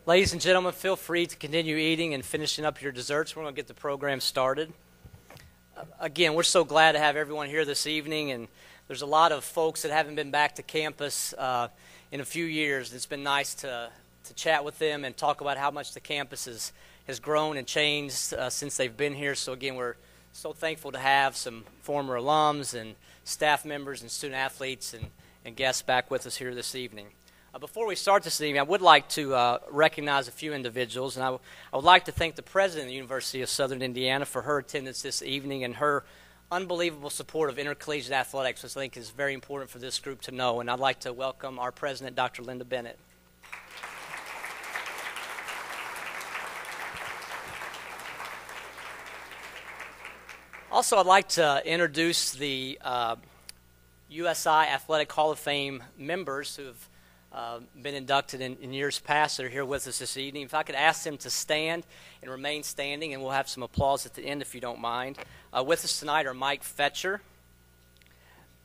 Ladies and gentlemen, feel free to continue eating and finishing up your desserts. We're going to get the program started. Again, we're so glad to have everyone here this evening, and there's a lot of folks that haven't been back to campus in a few years. It's been nice to chat with them and talk about how much the campus has grown and changed since they've been here. So again, we're so thankful to have some former alums and staff members and student athletes and guests back with us here this evening. Before we start this evening, I would like to recognize a few individuals, and I would like to thank the president of the University of Southern Indiana for her attendance this evening and her unbelievable support of intercollegiate athletics, which I think is very important for this group to know. And I'd like to welcome our president, Dr. Linda Bennett. Also, I'd like to introduce the USI Athletic Hall of Fame members who have been inducted in years past that are here with us this evening. If I could ask them to stand and remain standing, and we'll have some applause at the end if you don't mind. With us tonight are Mike Fetcher,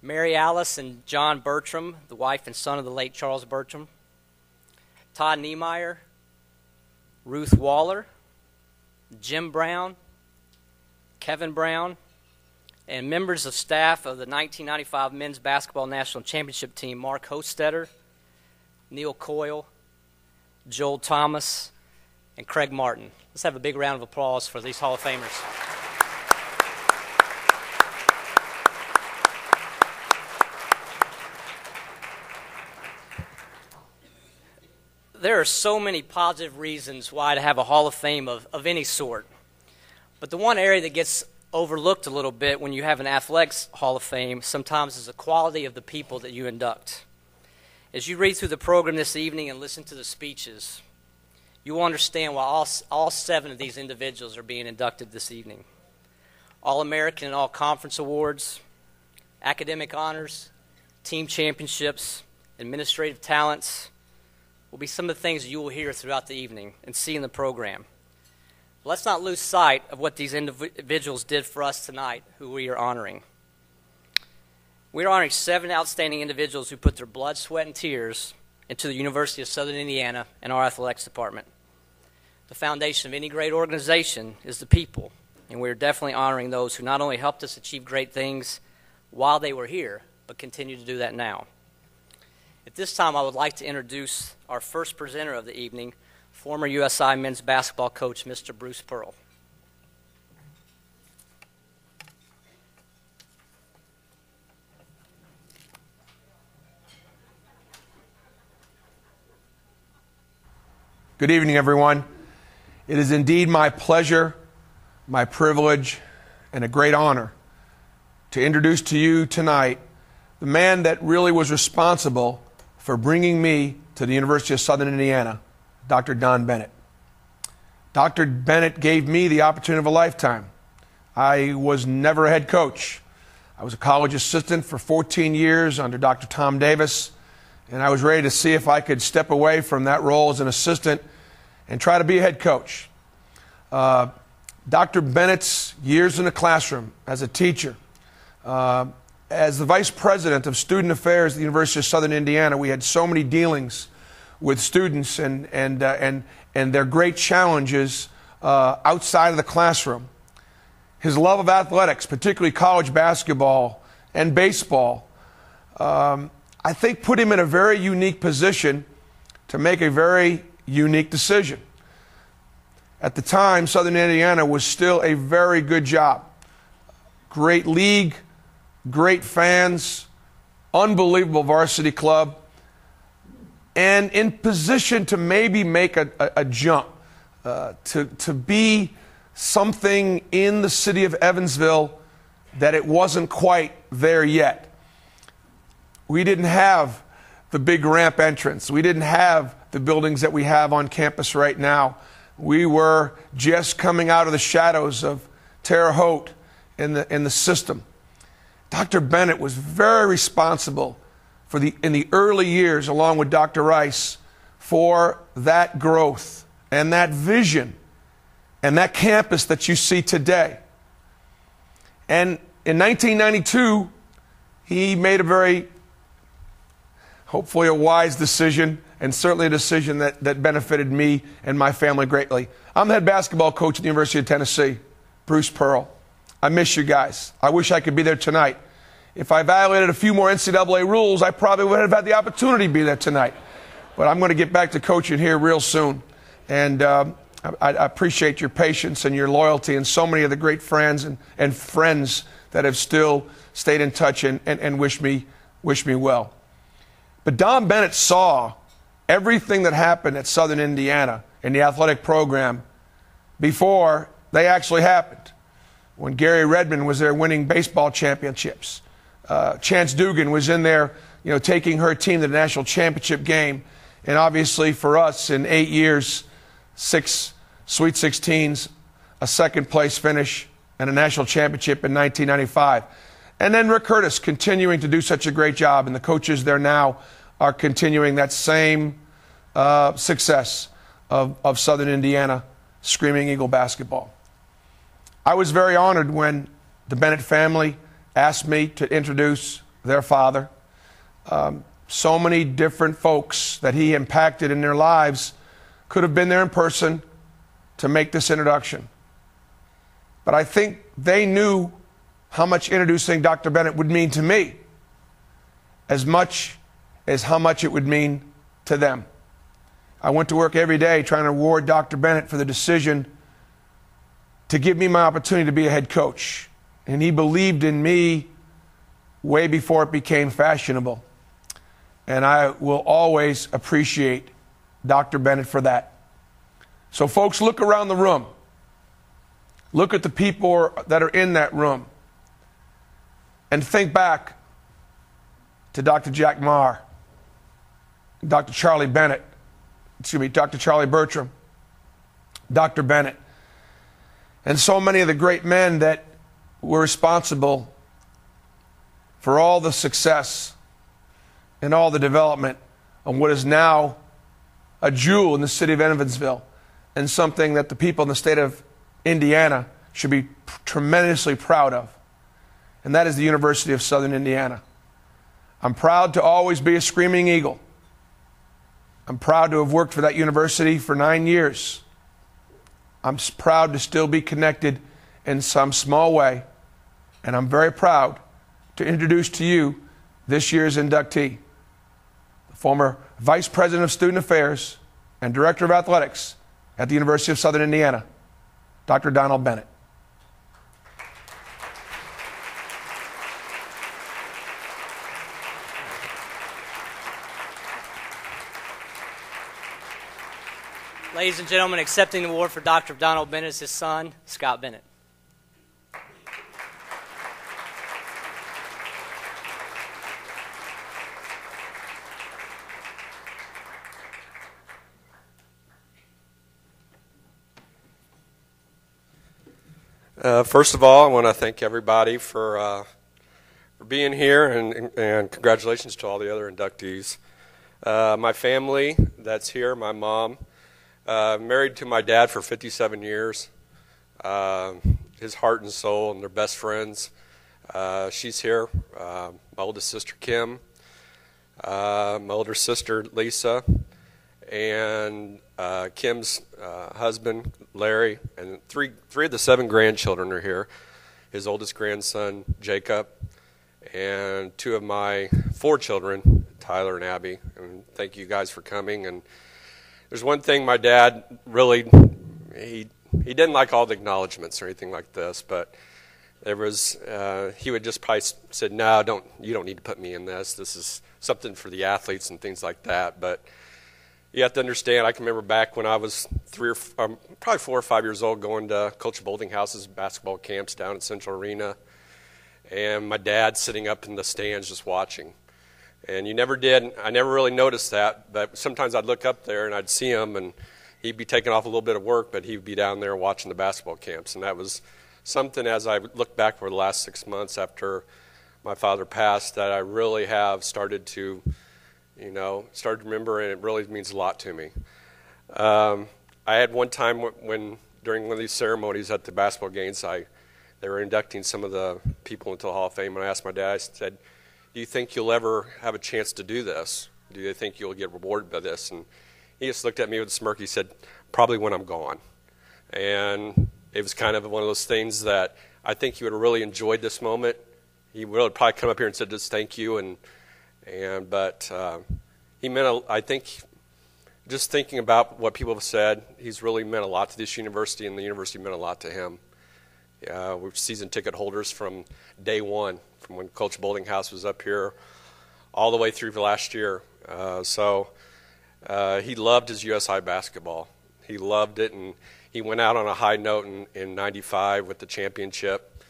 Mary Alice and John Bertram, the wife and son of the late Charles Bertram, Todd Niemeyer, Ruth Waller, Jim Brown, Kevin Brown, and members of staff of the 1995 Men's Basketball National Championship team, Mark Hostetter, Neil Coyle, Joel Thomas, and Craig Martin. Let's have a big round of applause for these Hall of Famers. There are so many positive reasons why to have a Hall of Fame of any sort. But the one area that gets overlooked a little bit when you have an athletics Hall of Fame sometimes is the quality of the people that you induct. As you read through the program this evening and listen to the speeches, you will understand why all 7 of these individuals are being inducted this evening. All-American and All-Conference awards, academic honors, team championships, administrative talents will be some of the things you will hear throughout the evening and see in the program. But let's not lose sight of what these individuals did for us tonight, who we are honoring. We are honoring 7 outstanding individuals who put their blood, sweat, and tears into the University of Southern Indiana and our athletics department. The foundation of any great organization is the people, and we are definitely honoring those who not only helped us achieve great things while they were here, but continue to do that now. At this time, I would like to introduce our first presenter of the evening, former USI men's basketball coach, Mr. Bruce Pearl. Good evening, everyone. It is indeed my pleasure, my privilege, and a great honor to introduce to you tonight the man that really was responsible for bringing me to the University of Southern Indiana, Dr. Don Bennett. Dr. Bennett gave me the opportunity of a lifetime. I was never a head coach. I was a college assistant for 14 years under Dr. Tom Davis, and I was ready to see if I could step away from that role as an assistant and try to be a head coach. Dr. Bennett's years in the classroom as a teacher, as the vice president of student affairs at the University of Southern Indiana, we had so many dealings with students and their great challenges outside of the classroom. His love of athletics, particularly college basketball and baseball, I think put him in a very unique position to make a very unique decision. At the time, Southern Indiana was still a very good job. Great league, great fans, unbelievable varsity club, and in position to maybe make a jump, to be something in the city of Evansville that it wasn't quite there yet. We didn't have the big ramp entrance. We didn't have the buildings that we have on campus right now. We were just coming out of the shadows of Terre Haute in the system. Dr. Bennett was very responsible in the early years, along with Dr. Rice, for that growth and that vision and that campus that you see today. And in 1992, he made a very hopefully a wise decision, and certainly a decision that benefited me and my family greatly. I'm the head basketball coach at the University of Tennessee, Bruce Pearl. I miss you guys. I wish I could be there tonight. If I violated a few more NCAA rules, I probably would have had the opportunity to be there tonight. But I'm going to get back to coaching here real soon. And I appreciate your patience and your loyalty and so many of the great friends and friends that have still stayed in touch and wish me well. But Don Bennett saw everything that happened at Southern Indiana in the athletic program before they actually happened. When Gary Redmond was there winning baseball championships, Chance Dugan was in there, taking her team to the national championship game, and obviously for us in 8 years, 6 Sweet 16s, a second place finish, and a national championship in 1995. And then Rick Curtis continuing to do such a great job, and the coaches there now are continuing that same success of Southern Indiana Screaming Eagle basketball. I was very honored when the Bennett family asked me to introduce their father. So many different folks that he impacted in their lives could have been there in person to make this introduction. But I think they knew how much introducing Dr. Bennett would mean to me, as much as how much it would mean to them. I went to work every day trying to reward Dr. Bennett for the decision to give me my opportunity to be a head coach. And he believed in me way before it became fashionable. And I will always appreciate Dr. Bennett for that. So folks, look around the room. Look at the people that are in that room. And think back to Dr. Jack Marr, Dr. Charlie Bennett, Dr. Charlie Bertram, Dr. Bennett, and so many of the great men that were responsible for all the success and all the development of what is now a jewel in the city of Evansville, and something that the people in the state of Indiana should be tremendously proud of. And that is the University of Southern Indiana. I'm proud to always be a Screaming Eagle. I'm proud to have worked for that university for 9 years. I'm proud to still be connected in some small way. And I'm very proud to introduce to you this year's inductee, the former Vice President of Student Affairs and Director of Athletics at the University of Southern Indiana, Dr. Donald Bennett. Ladies and gentlemen, accepting the award for Dr. Donald Bennett is his son, Scott Bennett. First of all, I want to thank everybody for being here, and congratulations to all the other inductees. My family that's here, my mom, married to my dad for 57 years, his heart and soul, and they're best friends. She's here, my oldest sister Kim, my older sister Lisa, and Kim's husband Larry, and three of the 7 grandchildren are here. His oldest grandson Jacob, and 2 of my 4 children, Tyler and Abby. And thank you guys for coming. And there's one thing my dad really, he didn't like all the acknowledgments or anything like this, but there was, he would just probably said, no, you don't need to put me in this. This is something for the athletes and things like that. But you have to understand, I can remember back when I was probably 4 or 5 years old, going to Coach Boldinghouse's basketball camps down at Central Arena, and my dad sitting up in the stands just watching. And I never really noticed that, but sometimes I'd look up there and I'd see him, and he'd be taking off a little bit of work, but he'd be down there watching the basketball camps. And that was something, as I look back over the last 6 months after my father passed, that I really have started to remember, and it really means a lot to me. I had one time when during one of these ceremonies at the basketball games, they were inducting some of the people into the Hall of Fame, and I asked my dad, I said, do you think you'll ever have a chance to do this? Do they think you'll get rewarded by this? And he just looked at me with a smirk. He said, probably when I'm gone. And it was kind of one of those things that I think he would have really enjoyed this moment. He would probably come up here and said, just thank you. But he meant, I think, just thinking about what people have said, he's really meant a lot to this university, and the university meant a lot to him. We're season ticket holders from day one, from when Coach Boldinghouse was up here all the way through last year. So he loved his USI basketball. He loved it, and he went out on a high note in '95 with the championship.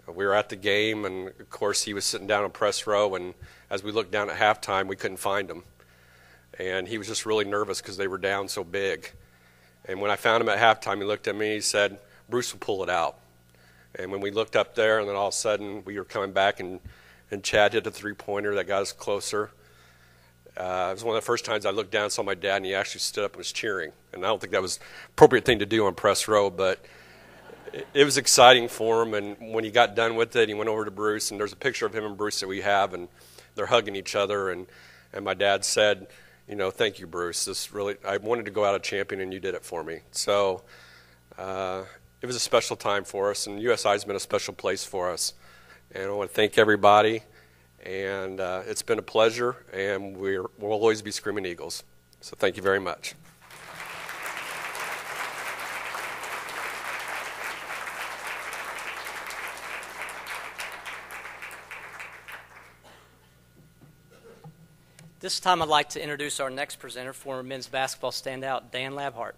We were at the game, and of course he was sitting down in press row, and as we looked down at halftime, we couldn't find him. And he was just really nervous because they were down so big. And when I found him at halftime, he looked at me and he said, Bruce will pull it out. And when we looked up there, and then all of a sudden we were coming back, and Chad hit a three-pointer that got us closer. It was one of the first times I looked down and saw my dad, and he actually stood up and was cheering. And I don't think that was an appropriate thing to do on press row, but it was exciting for him. And when he got done with it, he went over to Bruce, and there's a picture of him and Bruce that we have, and they're hugging each other. And my dad said, you know, thank you, Bruce. This really, I wanted to go out a champion, and you did it for me. So it was a special time for us, and USI has been a special place for us. And I want to thank everybody, and it's been a pleasure, and we'll always be Screaming Eagles. So thank you very much. This time I'd like to introduce our next presenter, former men's basketball standout, Dan Labhart.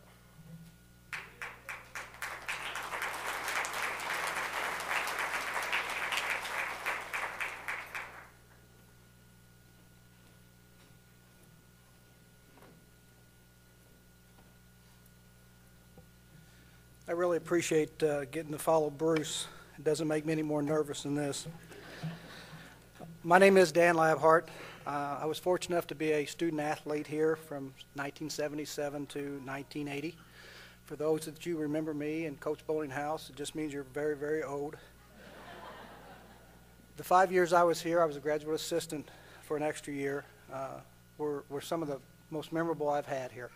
I really appreciate getting to follow Bruce. It doesn't make me any more nervous than this. My name is Dan Labhart. I was fortunate enough to be a student athlete here from 1977 to 1980. For those that you remember me and Coach Boldinghouse, it just means you're very, very old. The 5 years I was here, I was a graduate assistant for an extra year, were some of the most memorable I've had here.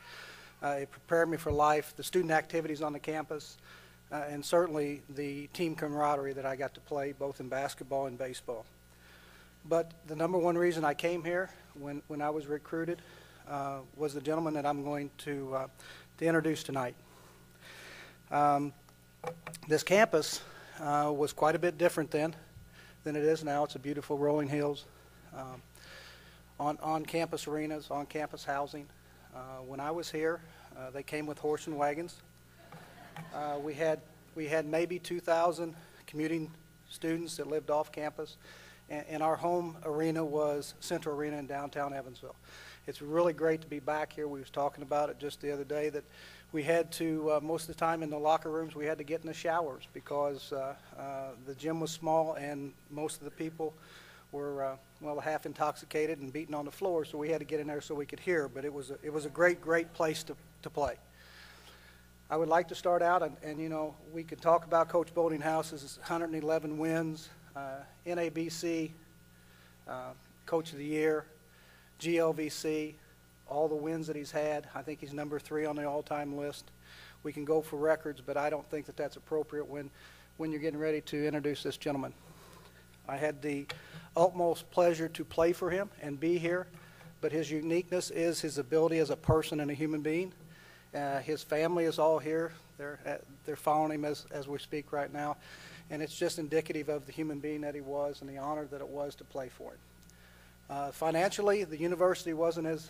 It prepared me for life, the student activities on the campus, and certainly the team camaraderie that I got to play both in basketball and baseball. But the number one reason I came here when I was recruited was the gentleman that I'm going to introduce tonight. This campus was quite a bit different then than it is now. It's a beautiful rolling hills, on-campus arenas, on-campus housing. When I was here, they came with horse and wagons. We had maybe 2,000 commuting students that lived off campus. And our home arena was Central Arena in downtown Evansville. It's really great to be back here. We was talking about it just the other day that we had to, most of the time in the locker rooms, we had to get in the showers because the gym was small and most of the people were, well, half intoxicated and beating on the floor, so we had to get in there so we could hear. But it was a great, great place to play. I would like to start out, and you know, we could talk about Coach Boldinghouse's 111 wins, NABC, Coach of the Year, GLVC, all the wins that he's had. I think he's number 3 on the all-time list. We can go for records, but I don't think that that's appropriate when you're getting ready to introduce this gentleman. I had the utmost pleasure to play for him and be here, but his uniqueness is his ability as a person and a human being. His family is all here. They're following him as we speak right now. And it's just indicative of the human being that he was and the honor that it was to play for him. Financially, the university wasn't as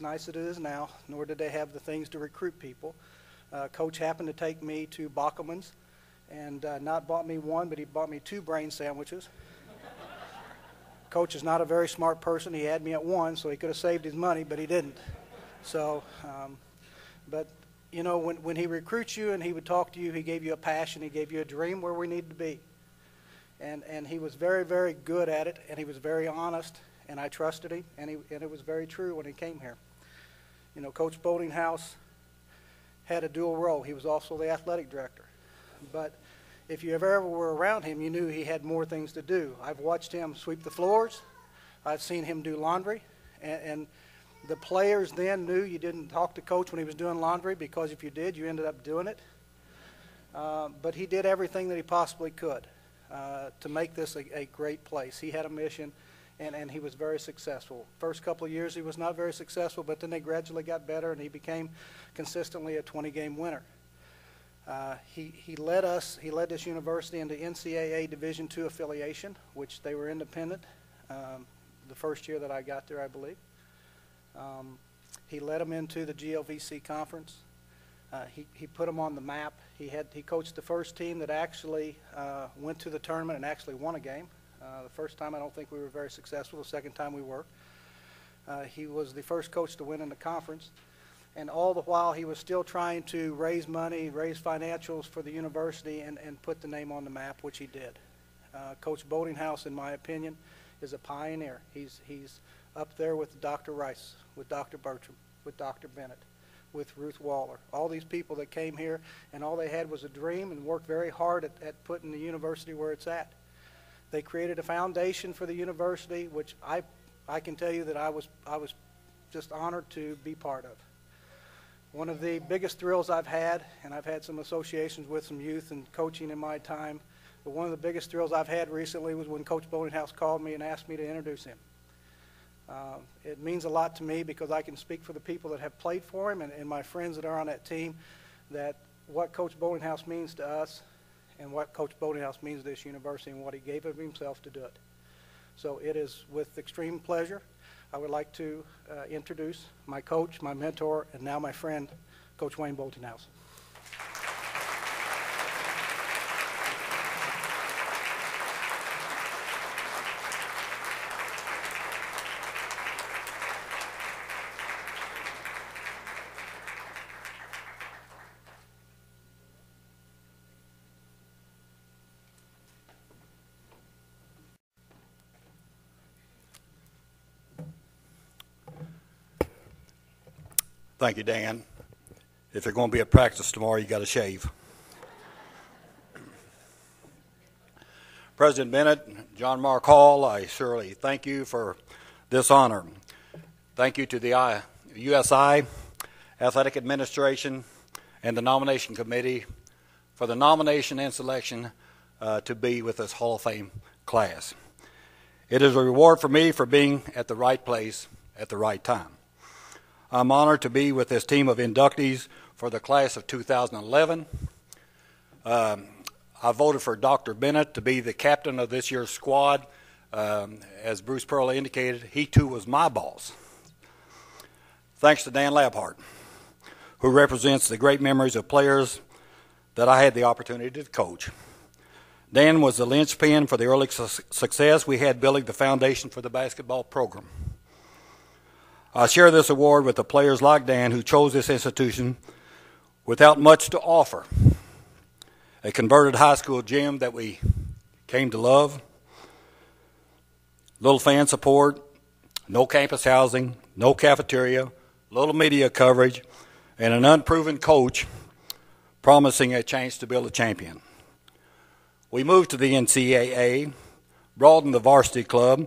nice as it is now, nor did they have the things to recruit people. Coach happened to take me to Bockelman's and not bought me one, but he bought me 2 brain sandwiches. Coach is not a very smart person. He had me at 1, so he could have saved his money, but he didn't. So, but you know, when he recruits you and he would talk to you, he gave you a passion, he gave you a dream where we need to be. And he was very, very good at it, and he was very honest, and I trusted him, and it was very true when he came here. You know, Coach Boldinghouse had a dual role. He was also the athletic director. But if you ever were around him, you knew he had more things to do. I've watched him sweep the floors. I've seen him do laundry, And the players then knew you didn't talk to Coach when he was doing laundry, because if you did, you ended up doing it. But he did everything that he possibly could to make this a great place. He had a mission, and he was very successful. First couple of years he was not very successful, but then they gradually got better, and he became consistently a 20-game winner. He led this university into NCAA Division II affiliation, which they were independent the first year that I got there, I believe. He led them into the GLVC conference. He put them on the map. He coached the first team that actually went to the tournament and actually won a game. The first time I don't think we were very successful. The second time we were. He was the first coach to win in the conference. And all the while he was still trying to raise money, raise financials for the university, and put the name on the map, which he did. Coach Boatinghouse, in my opinion, is a pioneer. He's up there with Dr. Rice, with Dr. Bertram, with Dr. Bennett, with Ruth Waller. All these people that came here, and all they had was a dream and worked very hard at putting the university where it's at. They created a foundation for the university, which I can tell you that I was just honored to be part of. One of the biggest thrills I've had, and I've had some associations with some youth and coaching in my time, but one of the biggest thrills I've had recently was when Coach Boatinghouse called me and asked me to introduce him. It means a lot to me because I can speak for the people that have played for him and my friends that are on that team, that what Coach Boatinghouse means to us and what Coach Boatinghouse means to this university and what he gave of himself to do it. So it is with extreme pleasure I would like to introduce my coach, my mentor, and now my friend, Coach Wayne Boatinghouse. Thank you, Dan. If you're going to be at practice tomorrow, you got to shave. President Bennett, John Mark Hall, I surely thank you for this honor. Thank you to the USI Athletic Administration and the Nomination Committee for the nomination and selection to be with this Hall of Fame class. It is a reward for me for being at the right place at the right time. I'm honored to be with this team of inductees for the class of 2011. I voted for Dr. Bennett to be the captain of this year's squad. As Bruce Pearl indicated, he too was my boss. Thanks to Dan Labhart, who represents the great memories of players that I had the opportunity to coach. Dan was the linchpin for the early success we had building the foundation for the basketball program. I share this award with the players like Dan who chose this institution without much to offer. A converted high school gym that we came to love, little fan support, no campus housing, no cafeteria, little media coverage, and an unproven coach promising a chance to build a champion. We moved to the NCAA, broadened the varsity club,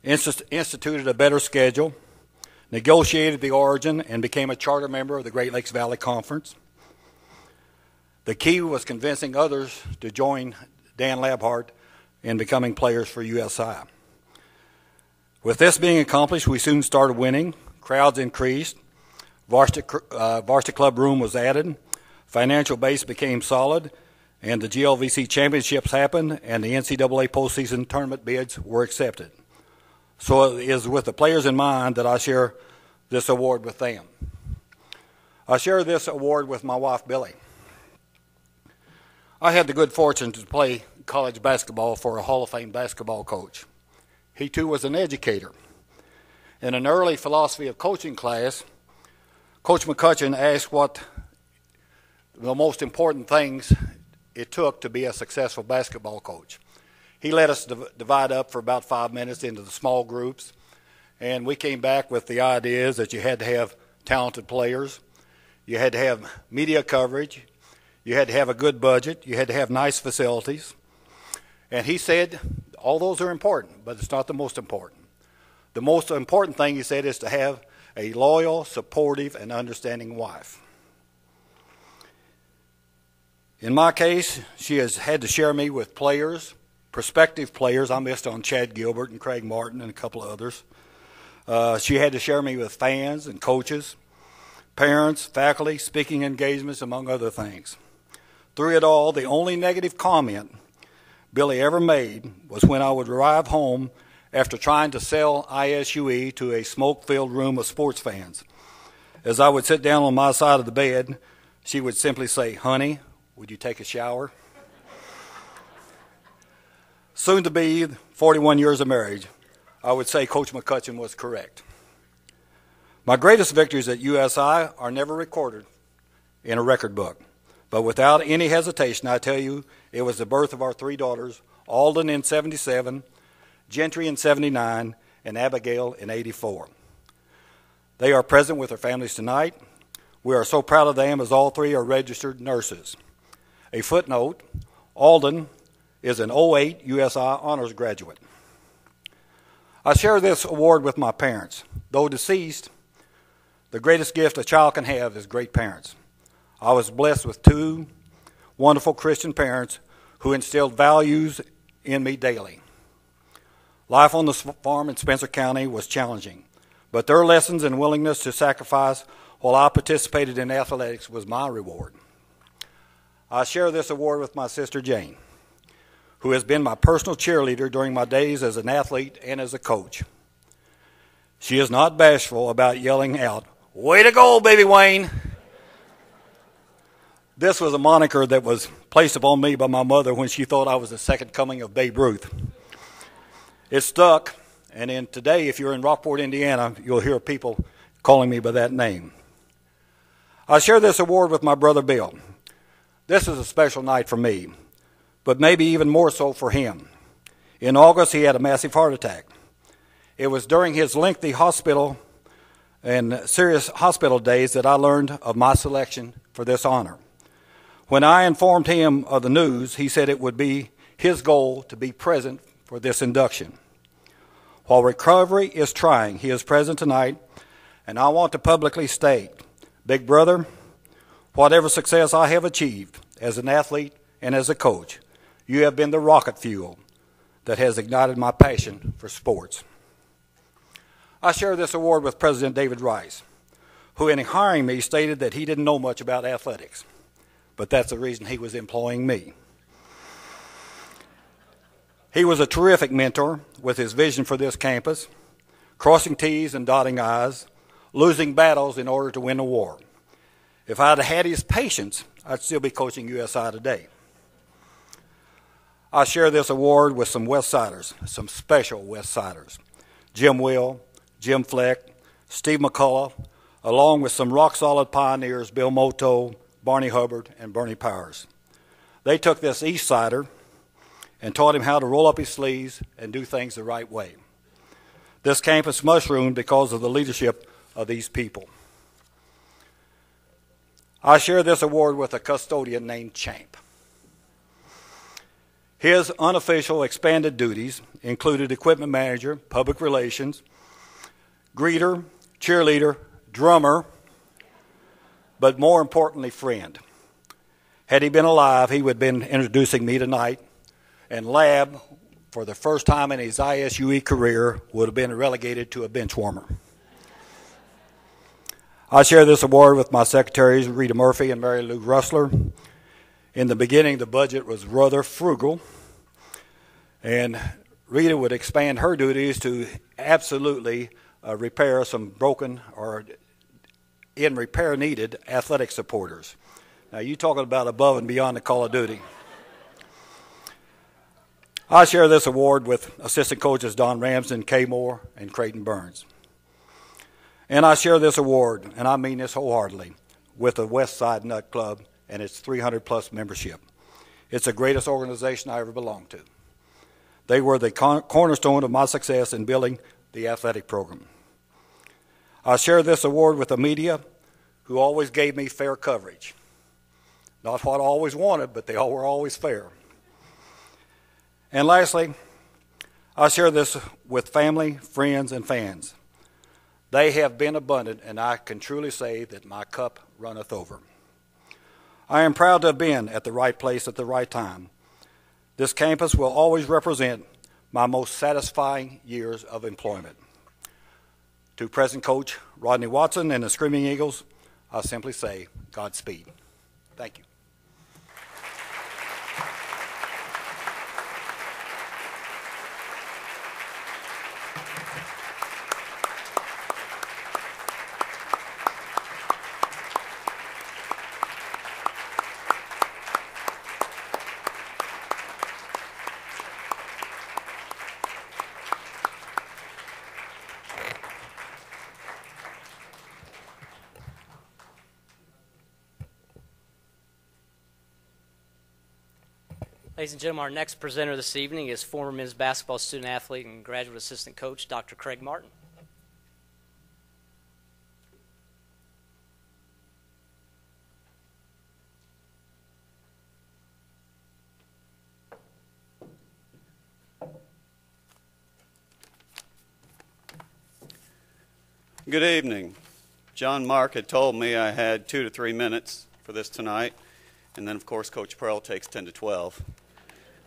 instituted a better schedule, negotiated the origin, and became a charter member of the Great Lakes Valley Conference. The key was convincing others to join Dan Labhart in becoming players for USI. With this being accomplished, we soon started winning. Crowds increased. Varsity club room was added. Financial base became solid, and the GLVC championships happened, and the NCAA postseason tournament bids were accepted. So it is with the players in mind that I share this award with them. I share this award with my wife, Billy. I had the good fortune to play college basketball for a Hall of Fame basketball coach. He, too, was an educator. In an early philosophy of coaching class, Coach McCutcheon asked what the most important things it took to be a successful basketball coach. He let us divide up for about 5 minutes into the small groups, and we came back with the ideas that you had to have talented players, you had to have media coverage, you had to have a good budget, you had to have nice facilities. And he said, all those are important, but it's not the most important. The most important thing, he said, is to have a loyal, supportive, and understanding wife. In my case, she has had to share me with players, prospective players. I missed on Chad Gilbert and Craig Martin and a couple of others. She had to share me with fans and coaches, parents, faculty, speaking engagements, among other things. Through it all, the only negative comment Billy ever made was when I would arrive home after trying to sell ISUE to a smoke-filled room of sports fans. As I would sit down on my side of the bed, she would simply say, "Honey, would you take a shower?" Soon to be 41 years of marriage, I would say Coach McCutcheon was correct. My greatest victories at USI are never recorded in a record book, but without any hesitation, I tell you, it was the birth of our three daughters, Alden in 77, Gentry in 79, and Abigail in 84. They are present with their families tonight. We are so proud of them as all three are registered nurses. A footnote, Alden is an 08 USI honors graduate. I share this award with my parents. Though deceased, the greatest gift a child can have is great parents. I was blessed with two wonderful Christian parents who instilled values in me daily. Life on the farm in Spencer County was challenging, but their lessons and willingness to sacrifice while I participated in athletics was my reward. I share this award with my sister Jane, who has been my personal cheerleader during my days as an athlete and as a coach. She is not bashful about yelling out, "Way to go, baby Wayne!" This was a moniker that was placed upon me by my mother when she thought I was the second coming of Babe Ruth. It stuck, and today, if you're in Rockport, Indiana, you'll hear people calling me by that name. I share this award with my brother Bill. This is a special night for me, but maybe even more so for him. In August, he had a massive heart attack. It was during his lengthy hospital and serious hospital days that I learned of my selection for this honor. When I informed him of the news, he said it would be his goal to be present for this induction. While recovery is trying, he is present tonight, and I want to publicly state, Big Brother, whatever success I have achieved as an athlete and as a coach, you have been the rocket fuel that has ignited my passion for sports. I share this award with President David Rice, who in hiring me stated that he didn't know much about athletics, but that's the reason he was employing me. He was a terrific mentor with his vision for this campus, crossing T's and dotting I's, losing battles in order to win a war. If I'd had his patience, I'd still be coaching USI today. I share this award with some West Siders, some special West Siders. Jim Will, Jim Fleck, Steve McCullough, along with some rock-solid pioneers, Bill Moto, Barney Hubbard, and Bernie Powers. They took this East Sider and taught him how to roll up his sleeves and do things the right way. This campus mushroomed because of the leadership of these people. I share this award with a custodian named Champ. His unofficial expanded duties included equipment manager, public relations, greeter, cheerleader, drummer, but more importantly, friend. Had he been alive, he would have been introducing me tonight, and Lab, for the first time in his ISUE career, would have been relegated to a bench warmer. I share this award with my secretaries, Rita Murphy and Mary Lou Russler. In the beginning, the budget was rather frugal, and Rita would expand her duties to absolutely repair some broken or in repair needed athletic supporters. Now, you're talking about above and beyond the call of duty. I share this award with assistant coaches Don Ramsden, Kay Moore, and Creighton Burns. And I share this award, and I mean this wholeheartedly, with the West Side Nut Club and its 300-plus membership. It's the greatest organization I ever belonged to. They were the cornerstone of my success in building the athletic program. I share this award with the media, who always gave me fair coverage. Not what I always wanted, but they all were always fair. And lastly, I share this with family, friends, and fans. They have been abundant, and I can truly say that my cup runneth over. I am proud to have been at the right place at the right time. This campus will always represent my most satisfying years of employment. To present coach Rodney Watson and the Screaming Eagles, I simply say Godspeed. Thank you. Ladies and gentlemen, our next presenter this evening is former men's basketball student athlete and graduate assistant coach, Dr. Craig Martin. Good evening. John Mark had told me I had 2 to 3 minutes for this tonight, and then of course Coach Pearl takes 10 to 12.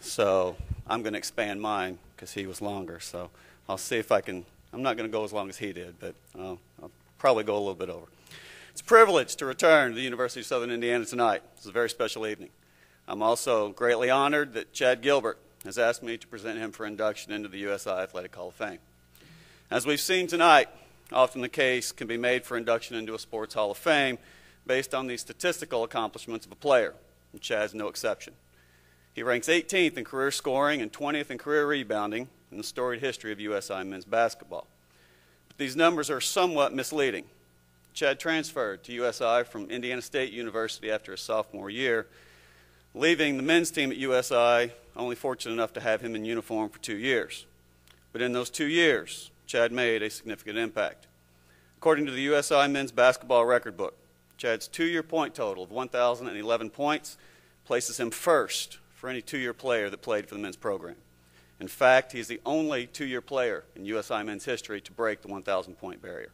So I'm going to expand mine because he was longer. So I'll see if I can. I'm not going to go as long as he did, but I'll probably go a little bit over. It's a privilege to return to the University of Southern Indiana tonight. It's a very special evening. I'm also greatly honored that Chad Gilbert has asked me to present him for induction into the USI Athletic Hall of Fame. As we've seen tonight, often the case can be made for induction into a sports Hall of Fame based on the statistical accomplishments of a player, and Chad's no exception. He ranks 18th in career scoring and 20th in career rebounding in the storied history of USI men's basketball. But these numbers are somewhat misleading. Chad transferred to USI from Indiana State University after his sophomore year, leaving the men's team at USI only fortunate enough to have him in uniform for 2 years. But in those 2 years, Chad made a significant impact. According to the USI men's basketball record book, Chad's 2-year point total of 1,011 points places him first for any 2-year player that played for the men's program. In fact, he's the only 2-year player in USI men's history to break the 1,000-point barrier.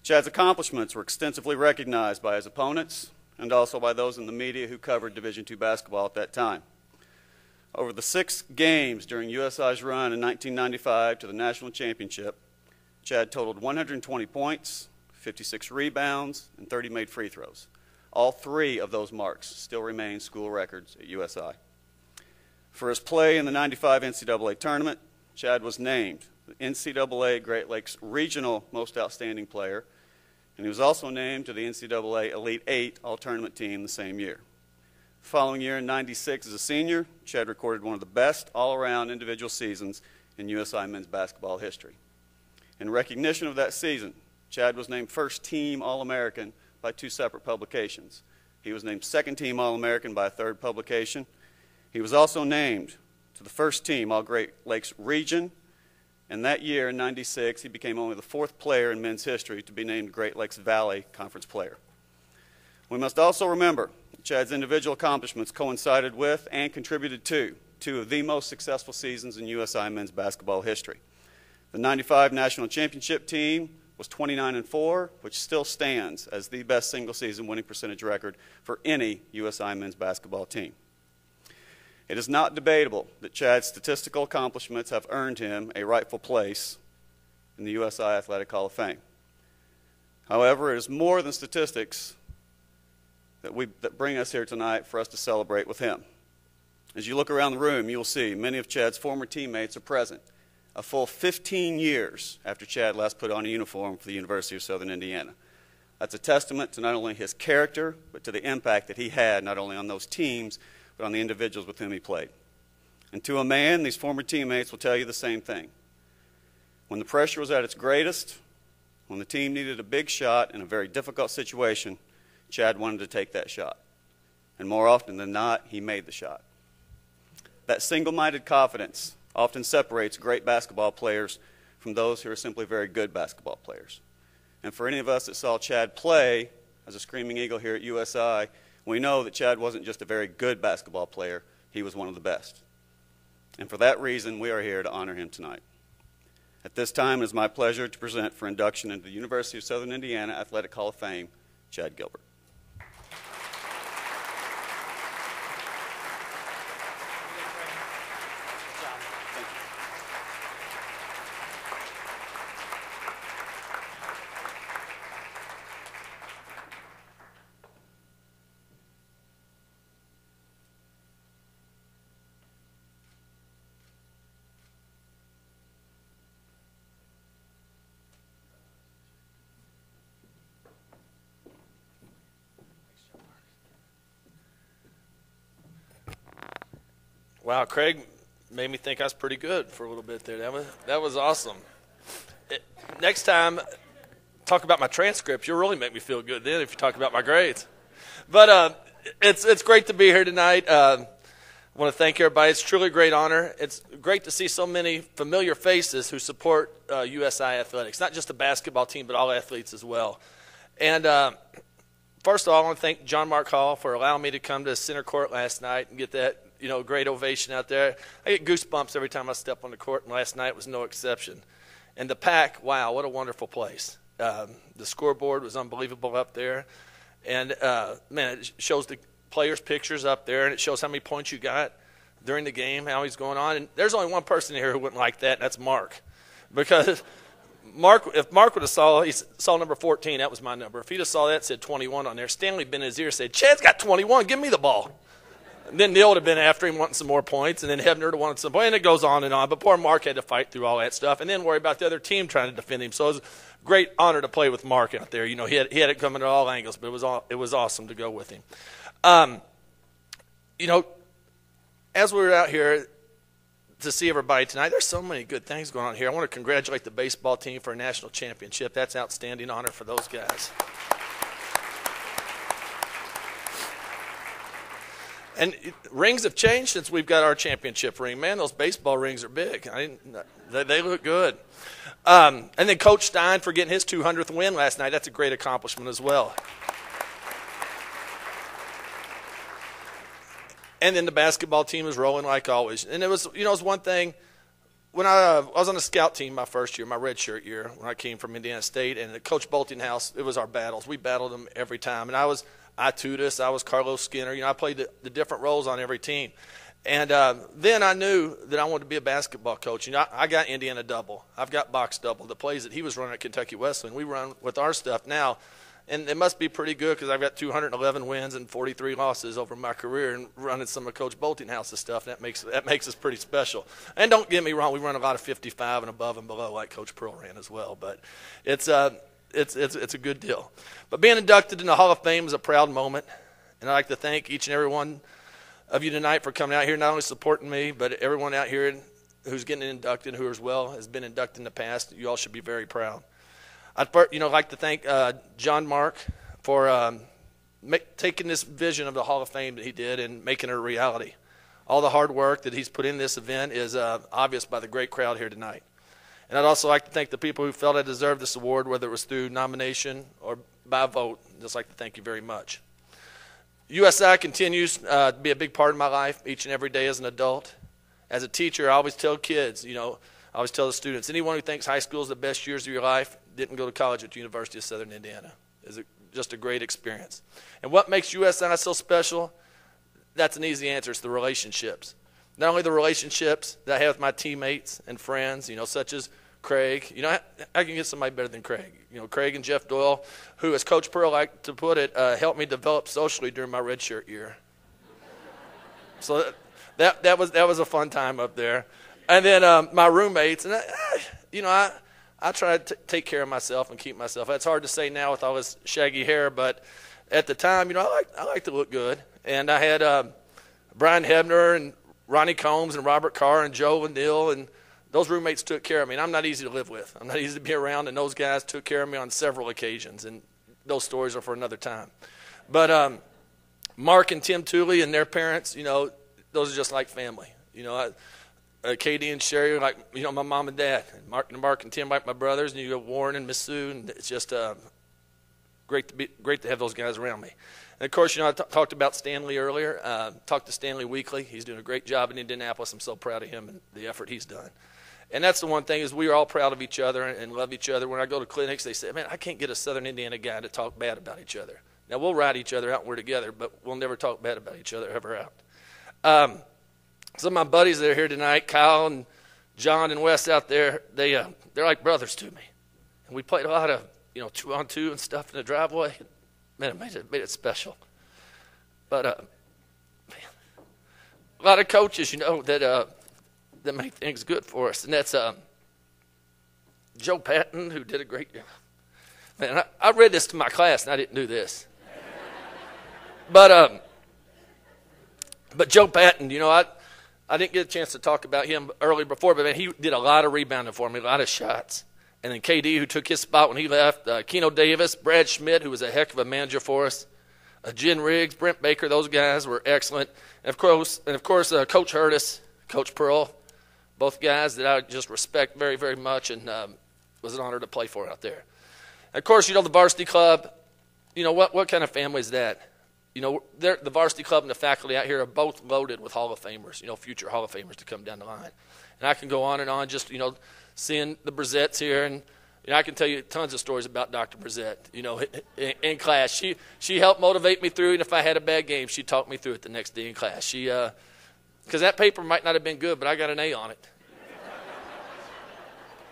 Chad's accomplishments were extensively recognized by his opponents and also by those in the media who covered Division II basketball at that time. Over the 6 games during USI's run in 1995 to the national championship, Chad totaled 120 points, 56 rebounds, and 30 made free throws. All 3 of those marks still remain school records at USI. For his play in the 95 NCAA tournament, Chad was named the NCAA Great Lakes Regional Most Outstanding Player, and he was also named to the NCAA Elite 8 All-Tournament team the same year. The following year in 96 as a senior, Chad recorded one of the best all-around individual seasons in USI men's basketball history. In recognition of that season, Chad was named first team All-American by 2 separate publications. He was named second team All-American by a 3rd publication. He was also named to the first team All-Great Lakes Region, and that year in 96 he became only the 4th player in men's history to be named Great Lakes Valley Conference Player. We must also remember that Chad's individual accomplishments coincided with and contributed to 2 of the most successful seasons in USI men's basketball history. The 95 national championship team was 29-4, which still stands as the best single-season winning percentage record for any USI men's basketball team. It is not debatable that Chad's statistical accomplishments have earned him a rightful place in the USI Athletic Hall of Fame. However, it is more than statistics that bring us here tonight for us to celebrate with him. As you look around the room, you will see many of Chad's former teammates are present, a full 15 years after Chad last put on a uniform for the University of Southern Indiana. That's a testament to not only his character, but to the impact that he had not only on those teams, but on the individuals with whom he played. And to a man, these former teammates will tell you the same thing. When the pressure was at its greatest, when the team needed a big shot in a very difficult situation, Chad wanted to take that shot. And more often than not, he made the shot. That single-minded confidence often separates great basketball players from those who are simply very good basketball players. And for any of us that saw Chad play as a Screaming Eagle here at USI, we know that Chad wasn't just a very good basketball player, he was one of the best. And for that reason, we are here to honor him tonight. At this time, it is my pleasure to present for induction into the University of Southern Indiana Athletic Hall of Fame, Chad Gilbert. Wow, Craig made me think I was pretty good for a little bit there. That was awesome. Next time, talk about my transcript. You'll really make me feel good then if you talk about my grades. But it's great to be here tonight. I want to thank everybody. It's truly a great honor. It's great to see so many familiar faces who support USI Athletics, not just the basketball team, but all athletes as well. And first of all, I want to thank John Mark Hall for allowing me to come to center court last night and get that great ovation out there. I get goosebumps every time I step on the court, and last night was no exception. And the PAC, wow, what a wonderful place. The scoreboard was unbelievable up there. And, man, it shows the players' pictures up there, and it shows how many points you got during the game, how he's going on. And there's only one person here who wouldn't like that, and that's Mark. Because if Mark would have he saw number 14, that was my number. If he'd have saw that, said 21 on there, Stanley been in his ear said, Chad's got 21, give me the ball. And then Neil would have been after him wanting some more points, and then Hebner would have wanted some points, and it goes on and on. But poor Mark had to fight through all that stuff and then worry about the other team trying to defend him. So it was a great honor to play with Mark out there. He had it coming at all angles, but it was awesome to go with him. As we were out here to see everybody tonight, there's so many good things going on here. I want to congratulate the baseball team for a national championship. That's outstanding honor for those guys. And rings have changed since we've got our championship ring. Man, those baseball rings are big. They look good. And then Coach Stein for getting his 200th win last night. That's a great accomplishment as well. And then the basketball team is rolling like always. And it was one thing. When I was on the scout team my first year, my redshirt year, when I came from Indiana State, and at Coach Boltinghouse, it was our battles. We battled them every time. And I was Tudis, I was Carlos Skinner. I played the different roles on every team. And then I knew that I wanted to be a basketball coach. I got Indiana double. I've got box double. The plays that he was running at Kentucky Wesleyan, we run with our stuff now. And it must be pretty good because I've got 211 wins and 43 losses over my career and running some of Coach Boltinghouse's stuff. That makes us pretty special. And don't get me wrong, we run a lot of 55 and above and below like Coach Pearl ran as well. But it's a good deal. But being inducted in the Hall of Fame is a proud moment. And I'd like to thank each and every one of you tonight for coming out here, not only supporting me, but everyone out here who's getting inducted, who as well has been inducted in the past. You all should be very proud. I'd like to thank John Mark for taking this vision of the Hall of Fame that he did and making it a reality. All the hard work that he's put in this event is obvious by the great crowd here tonight. And I'd also like to thank the people who felt I deserved this award, whether it was through nomination or by vote. I'd just like to thank you very much. USI continues to be a big part of my life each and every day as an adult. As a teacher, I always tell kids, I always tell the students, anyone who thinks high school is the best years of your life didn't go to college at the University of Southern Indiana. It's just a great experience. And what makes USI so special? That's an easy answer. It's the relationships. Not only the relationships that I have with my teammates and friends, such as Craig. I can get somebody better than Craig. Craig and Jeff Doyle, who, as Coach Pearl liked to put it, helped me develop socially during my redshirt year. So that was a fun time up there. And then my roommates, and I try to take care of myself and keep myself. That's hard to say now with all this shaggy hair, but at the time, I like to look good. And I had Brian Hebner and Ronnie Combs and Robert Carr and Joe and Neil, and those roommates took care of me. And I'm not easy to live with. I'm not easy to be around, and those guys took care of me on several occasions. And those stories are for another time. But Mark and Tim Tooley and their parents, those are just like family. Katie and Sherry, like my mom and dad. And Mark and Tim, like my brothers, and you got Warren and Miss Sue, and it's just great to have those guys around me. And, of course, I talked about Stanley earlier. Talked to Stanley weekly. He's doing a great job in Indianapolis. I'm so proud of him and the effort he's done. And that's the one thing is we are all proud of each other and love each other. When I go to clinics, they say, man, I can't get a Southern Indiana guy to talk bad about each other. Now, we'll ride each other out when we're together, but we'll never talk bad about each other ever out. Some of my buddies that are here tonight, Kyle and John and Wes out there, they're like brothers to me. And we played a lot of, 2-on-2 and stuff in the driveway. Man, it made it special. But man, a lot of coaches, that make things good for us. And that's Joe Patton, who did a great job. Man, I read this to my class, and I didn't do this. But Joe Patton, I didn't get a chance to talk about him earlier before, but man, he did a lot of rebounding for me, a lot of shots. And then KD, who took his spot when he left, Keno Davis, Brad Schmidt, who was a heck of a manager for us, Jen Riggs, Brent Baker, those guys were excellent. And of course, Coach Hurtis, Coach Pearl, both guys that I just respect very, very much, and was an honor to play for out there. And of course, the varsity club. What kind of family is that? The varsity club and the faculty out here are both loaded with Hall of Famers, future Hall of Famers to come down the line. And I can go on and on just, seeing the Brizetts here. And I can tell you tons of stories about Dr. Brizett, in class. She helped motivate me through, and if I had a bad game, she talked me through it the next day in class. Because that paper might not have been good, but I got an A on it.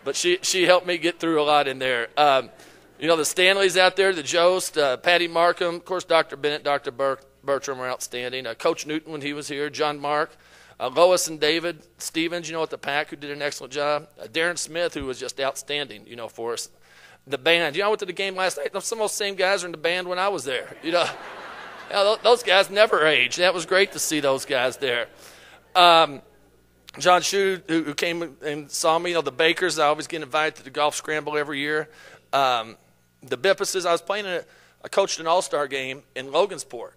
But she helped me get through a lot in there. The Stanleys out there, the Jost, Patty Markham, of course, Dr. Bennett, Dr. Bertram were outstanding. Coach Newton when he was here, John Mark, Lois and David Stevens, at the PAC, who did an excellent job. Darren Smith, who was just outstanding, for us. The band, I went to the game last night. Some of those same guys are in the band when I was there. Those guys never age. That was great to see those guys there. John Shue, who came and saw me, the Bakers, I always get invited to the golf scramble every year. The Bippuses, I coached an all-star game in Logansport.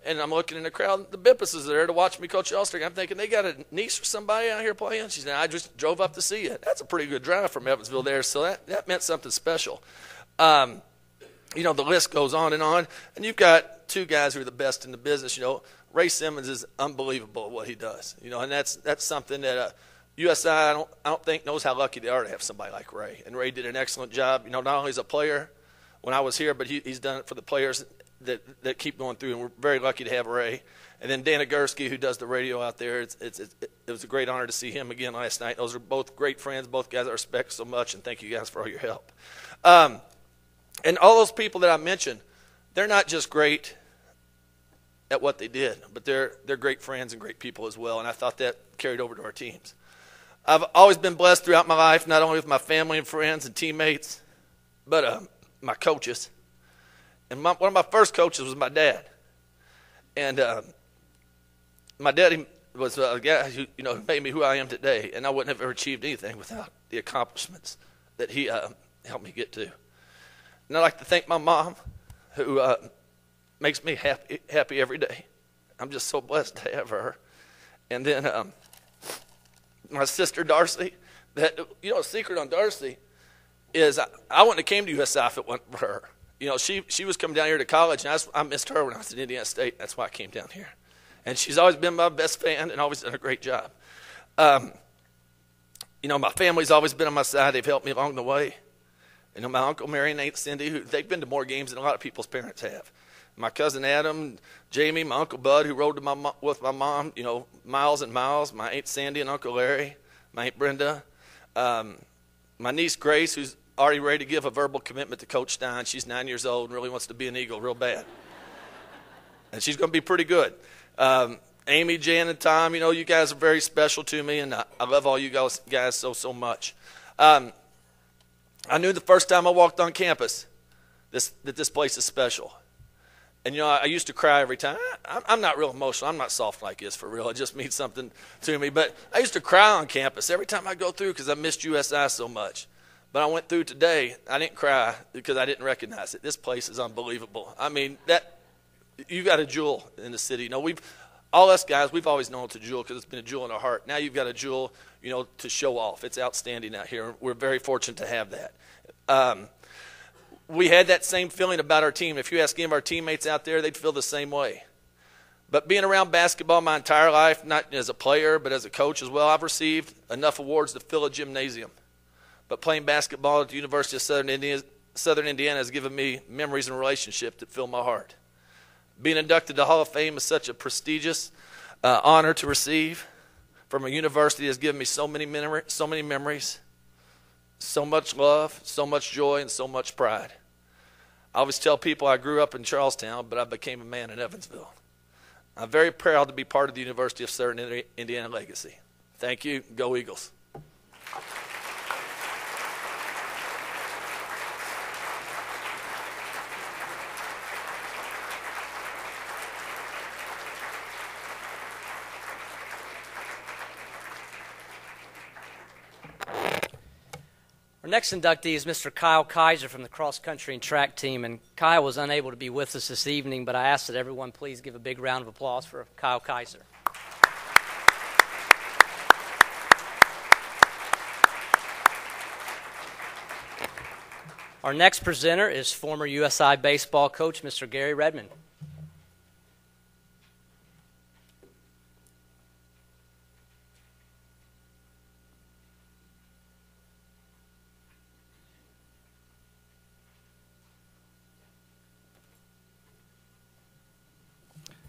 And I'm looking in the crowd, the Bippuses are there to watch me coach the all-star game. I'm thinking, they got a niece or somebody out here playing? She said, I just drove up to see you. That's a pretty good drive from Evansville there, so that meant something special. The list goes on. And you've got two guys who are the best in the business. Ray Simmons is unbelievable at what he does. And that's something that USI, I don't think, knows how lucky they are to have somebody like Ray. And Ray did an excellent job, not only as a player when I was here, but he's done it for the players that keep going through, and we're very lucky to have Ray. And then Dana Gursky, who does the radio out there, it was a great honor to see him again last night. Those are both great friends, both guys I respect so much, and thank you guys for all your help. And all those people that I mentioned, they're not just great at what they did, but they're great friends and great people as well, and I thought that carried over to our teams. I've always been blessed throughout my life, not only with my family and friends and teammates, but my coaches. And one of my first coaches was my dad. And my daddy was a guy who made me who I am today, and I wouldn't have ever achieved anything without the accomplishments that he helped me get to. And I'd like to thank my mom, who makes me happy every day. I'm just so blessed to have her. And then my sister Darcy, a secret on Darcy is I wouldn't have came to USI if it wasn't for her. She was coming down here to college, and I missed her when I was at Indiana State. That's why I came down here. And she's always been my best fan and always done a great job. My family's always been on my side. They've helped me along the way. My Uncle Mary and Aunt Cindy, they've been to more games than a lot of people's parents have. My cousin Adam, Jamie, my Uncle Bud, who rode with my mom, miles and miles. My Aunt Sandy and Uncle Larry, my Aunt Brenda. My niece Grace, who's already ready to give a verbal commitment to Coach Stein. She's 9 years old and really wants to be an Eagle real bad. And she's going to be pretty good. Amy, Jan, and Tom, you guys are very special to me, and I love all you guys so much. I knew the first time I walked on campus that this place is special. And, I used to cry every time. I'm not real emotional. I'm not soft like this for real. It just means something to me. But I used to cry on campus every time I go through because I missed USI so much. But I went through today. I didn't cry because I didn't recognize it. This place is unbelievable. I mean, you got a jewel in the city. All us guys, we've always known it's a jewel because it's been a jewel in our heart. Now you've got a jewel, to show off. It's outstanding out here. We're very fortunate to have that. we had that same feeling about our team. If you ask any of our teammates out there, they'd feel the same way. But being around basketball my entire life, not as a player but as a coach as well, I've received enough awards to fill a gymnasium. But playing basketball at the University of Southern Indiana has given me memories and relationships that fill my heart. Being inducted to the Hall of Fame is such a prestigious honor to receive from a university that has given me so many memories, so much love, so much joy, and so much pride. I always tell people I grew up in Charlestown, but I became a man in Evansville. I'm very proud to be part of the University of Southern Indiana legacy. Thank you. Go Eagles. Our next inductee is Mr. Kyle Kaiser from the cross country and track team, and Kyle was unable to be with us this evening, but I ask that everyone please give a big round of applause for Kyle Kaiser. Our next presenter is former USI baseball coach Mr. Gary Redmond.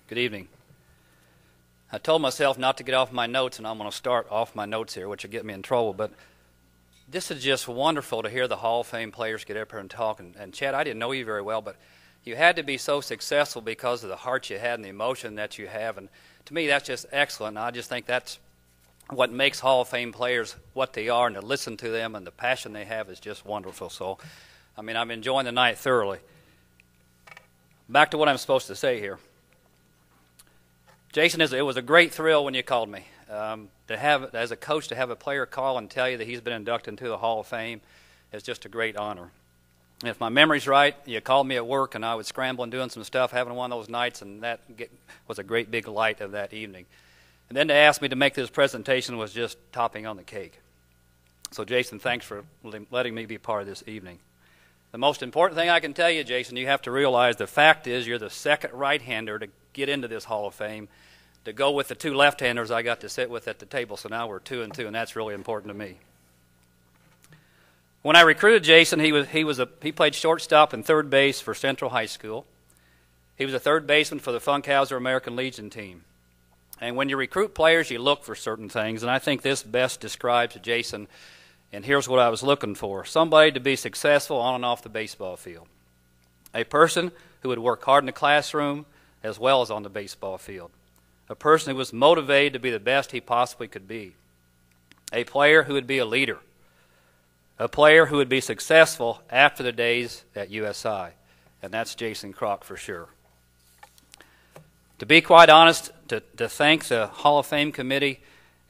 Good evening. I told myself not to get off my notes, and I'm going to start off my notes here, which will get me in trouble. But this is just wonderful to hear the Hall of Fame players get up here and talk. And Chad, I didn't know you very well, but you had to be so successful because of the heart you had and the emotion that you have. And to me, that's just excellent. And I just think that's what makes Hall of Fame players what they are, and to listen to them and the passion they have is just wonderful. So, I mean, I'm enjoying the night thoroughly. Back to what I'm supposed to say here. Jason, it was a great thrill when you called me. To have, as a coach, to have a player call and tell you that he's been inducted into the Hall of Fame is just a great honor. And if my memory's right, you called me at work, and I was scrambling, doing some stuff, having one of those nights, and that was a great big light of that evening. And then to ask me to make this presentation was just topping on the cake. So, Jason, thanks for letting me be part of this evening. The most important thing I can tell you, Jason, you have to realize the fact is you're the second right-hander to get into this Hall of Fame, to go with the two left-handers I got to sit with at the table. So now we're 2 and 2, and that's really important to me. When I recruited Jason, he played shortstop and third base for Central High School. He was a third baseman for the Funkhauser American Legion team. And when you recruit players, you look for certain things, and I think this best describes Jason. And here's what I was looking for: somebody to be successful on and off the baseball field, a person who would work hard in the classroom as well as on the baseball field, a person who was motivated to be the best he possibly could be, a player who would be a leader, a player who would be successful after the days at USI, and that's Jason Kroc for sure. To be quite honest, to thank the Hall of Fame committee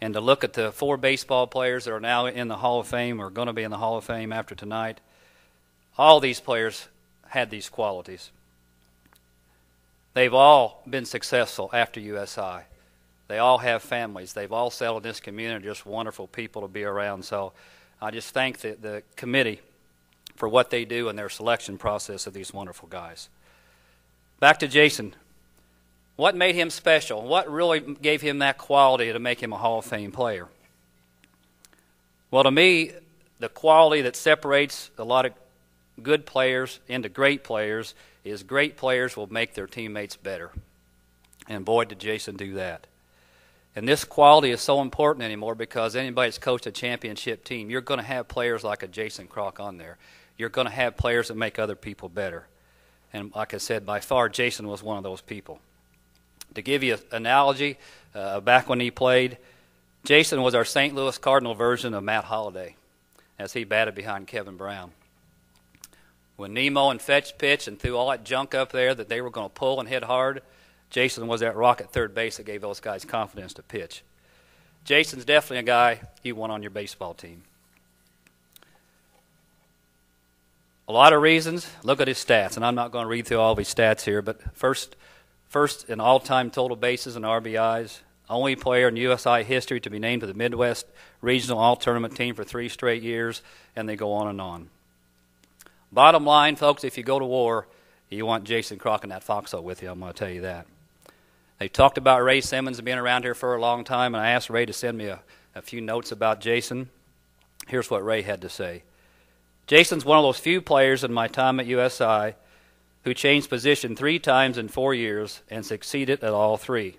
and to look at the 4 baseball players that are now in the Hall of Fame or going to be in the Hall of Fame after tonight, all these players had these qualities. They've all been successful after USI. They all have families. They've all settled in this community, just wonderful people to be around. So I just thank the committee for what they do in their selection process of these wonderful guys. Back to Jason. What made him special? What really gave him that quality to make him a Hall of Fame player? Well, to me, the quality that separates a lot of good players into great players is great players will make their teammates better. And boy, did Jason do that. And this quality is so important anymore because anybody that's coached a championship team, you're going to have players like a Jason Kroc on there. You're going to have players that make other people better. And like I said, by far, Jason was one of those people. To give you an analogy, back when he played, Jason was our St. Louis Cardinal version of Matt Holliday as he batted behind Kevin Brown. When Nemo and Fetch pitched and threw all that junk up there that they were going to pull and hit hard, Jason was that rock at third base that gave those guys confidence to pitch. Jason's definitely a guy you want on your baseball team. A lot of reasons. Look at his stats, and I'm not going to read through all of his stats here, but first in all-time total bases and RBIs, only player in USI history to be named to the Midwest Regional All-Tournament team for 3 straight years, and they go on and on. Bottom line, folks, if you go to war, you want Jason Kroc in that foxhole with you. I'm going to tell you that. They talked about Ray Simmons being around here for a long time, and I asked Ray to send me a few notes about Jason. Here's what Ray had to say. Jason's one of those few players in my time at USI who changed position 3 times in 4 years and succeeded at all 3.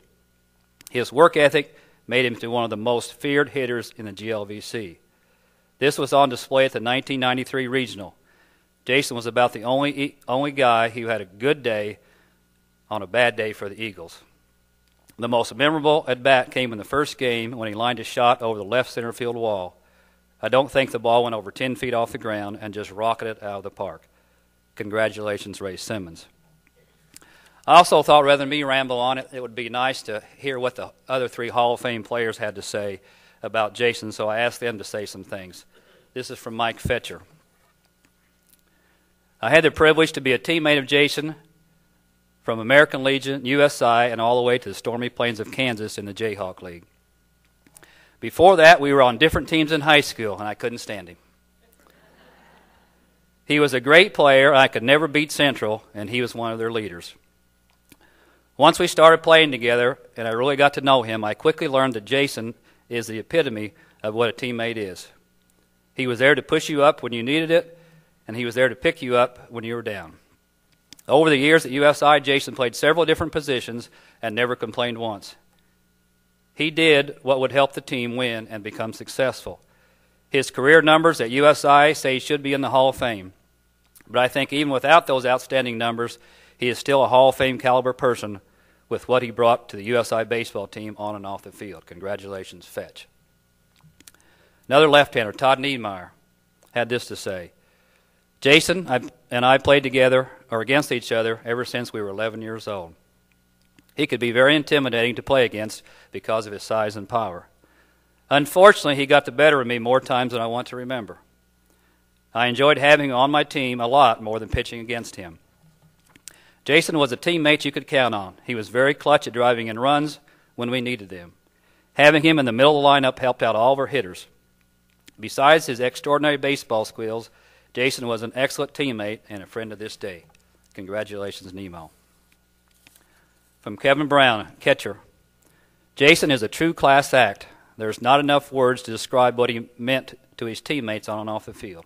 His work ethic made him to one of the most feared hitters in the GLVC. This was on display at the 1993 Regional. Jason was about the only guy who had a good day on a bad day for the Eagles. The most memorable at-bat came in the first game when he lined a shot over the left center field wall. I don't think the ball went over 10 feet off the ground and just rocketed out of the park. Congratulations, Ray Simmons. I also thought rather than me ramble on it, it would be nice to hear what the other 3 Hall of Fame players had to say about Jason, so I asked them to say some things. This is from Mike Fetcher. I had the privilege to be a teammate of Jason from American Legion, USI, and all the way to the stormy plains of Kansas in the Jayhawk League. Before that, we were on different teams in high school, and I couldn't stand him. He was a great player. I could never beat Central, and he was one of their leaders. Once we started playing together, and I really got to know him, I quickly learned that Jason is the epitome of what a teammate is. He was there to push you up when you needed it, and he was there to pick you up when you were down. Over the years at USI, Jason played several different positions and never complained once. He did what would help the team win and become successful. His career numbers at USI say he should be in the Hall of Fame. But I think even without those outstanding numbers, he is still a Hall of Fame caliber person with what he brought to the USI baseball team on and off the field. Congratulations, Fetch. Another left-hander, Todd Niedermeyer, had this to say. Jason and I played together or against each other ever since we were 11 years old. He could be very intimidating to play against because of his size and power. Unfortunately, he got the better of me more times than I want to remember. I enjoyed having him on my team a lot more than pitching against him. Jason was a teammate you could count on. He was very clutch at driving in runs when we needed them. Having him in the middle of the lineup helped out all of our hitters. Besides his extraordinary baseball skills, Jason was an excellent teammate and a friend to this day. Congratulations, Nemo. From Kevin Brown, catcher. Jason is a true class act. There's not enough words to describe what he meant to his teammates on and off the field.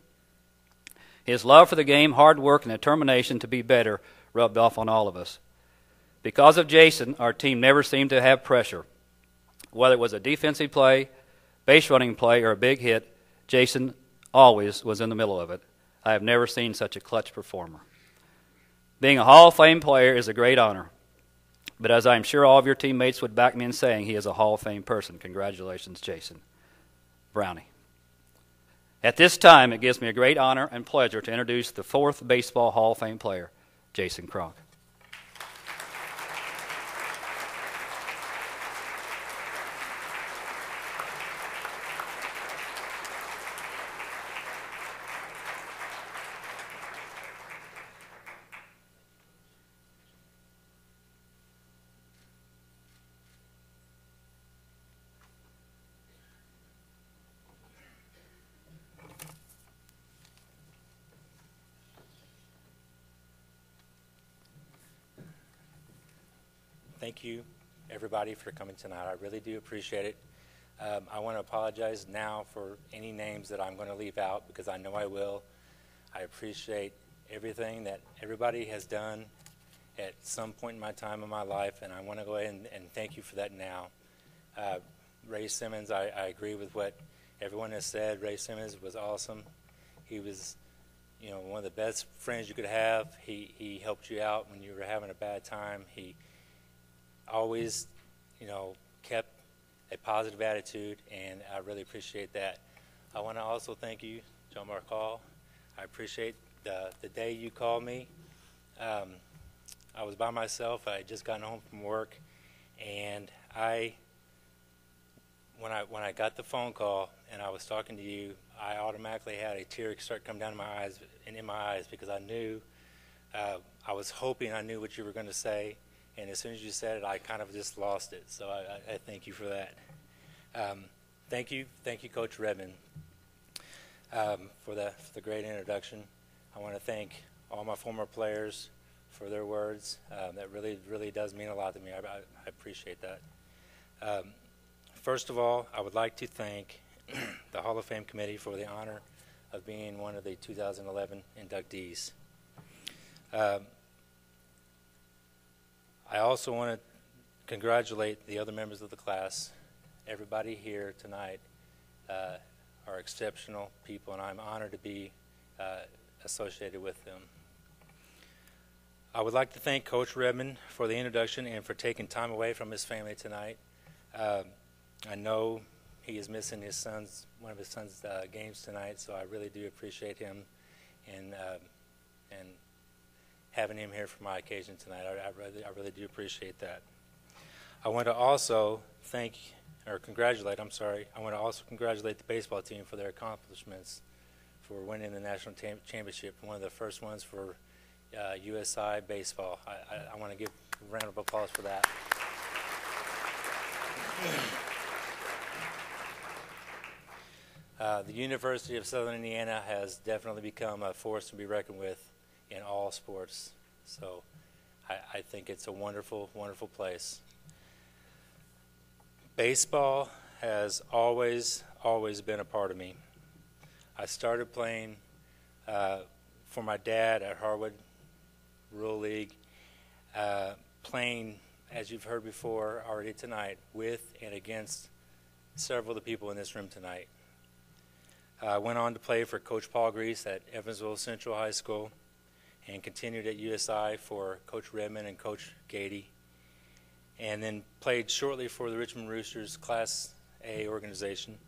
His love for the game, hard work, and determination to be better rubbed off on all of us. Because of Jason, our team never seemed to have pressure. Whether it was a defensive play, base running play, or a big hit, Jason always was in the middle of it. I have never seen such a clutch performer. Being a Hall of Fame player is a great honor. But as I'm sure all of your teammates would back me in saying, he is a Hall of Fame person. Congratulations, Jason. Brownie. At this time, it gives me a great honor and pleasure to introduce the 4th Baseball Hall of Fame player, Jason Kroc. Thank you, everybody, for coming tonight. I really do appreciate it. I want to apologize now for any names that I'm going to leave out because I know I will. I appreciate everything that everybody has done at some point in my time in my life, and I want to go ahead and thank you for that now. Ray Simmons, I agree with what everyone has said. Ray Simmons was awesome. He was, one of the best friends you could have. He helped you out when you were having a bad time. He always, kept a positive attitude, and I really appreciate that. I want to also thank you, John Marcall. I appreciate the day you called me. I was by myself. I had just gotten home from work, and when I got the phone call and I was talking to you, I automatically had a tear start coming down in my eyes because I knew, I was hoping I knew what you were going to say. And as soon as you said it, I kind of just lost it. So I thank you for that. Thank you, Coach Redmond, for the great introduction. I want to thank all my former players for their words. That really does mean a lot to me. I appreciate that. First of all, I would like to thank the Hall of Fame committee for the honor of being one of the 2011 inductees. I also want to congratulate the other members of the class. Everybody here tonight are exceptional people, and I'm honored to be associated with them. I would like to thank Coach Redmond for the introduction and for taking time away from his family tonight. I know he is missing one of his son's games tonight, so I really do appreciate him and having him here for my occasion tonight. I really do appreciate that. I want to also congratulate the baseball team for their accomplishments for winning the national championship, one of the first ones for USI baseball. I want to give a round of applause for that. The University of Southern Indiana has definitely become a force to be reckoned with in all sports. So I think it's a wonderful, wonderful place. Baseball has always been a part of me. I started playing for my dad at Harwood Rural League, playing, as you've heard before already tonight, with and against several of the people in this room tonight. I went on to play for Coach Paul Grease at Evansville Central High School and continued at USI for Coach Redmond and Coach Gady, and then played shortly for the Richmond Roosters Class A organization.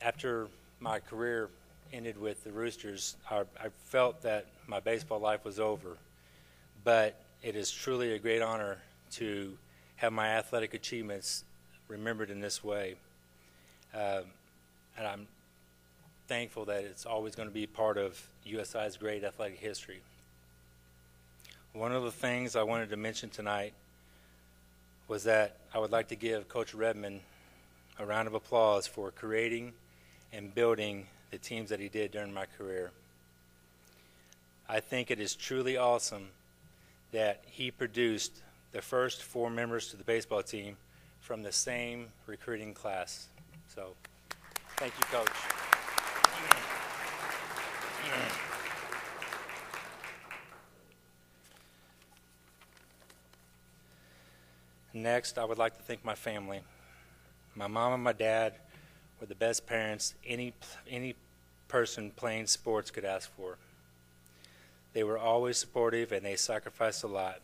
After my career ended with the Roosters, I felt that my baseball life was over, but it is truly a great honor to have my athletic achievements remembered in this way. And I'm thankful that it's always going to be part of USI's great athletic history. One of the things I wanted to mention tonight was that I would like to give Coach Redmond a round of applause for creating and building the teams that he did during my career. I think it is truly awesome that he produced the first 4 members to the baseball team from the same recruiting class. So, thank you, Coach. Next, I would like to thank my family. My mom and my dad were the best parents any person playing sports could ask for. They were always supportive and they sacrificed a lot.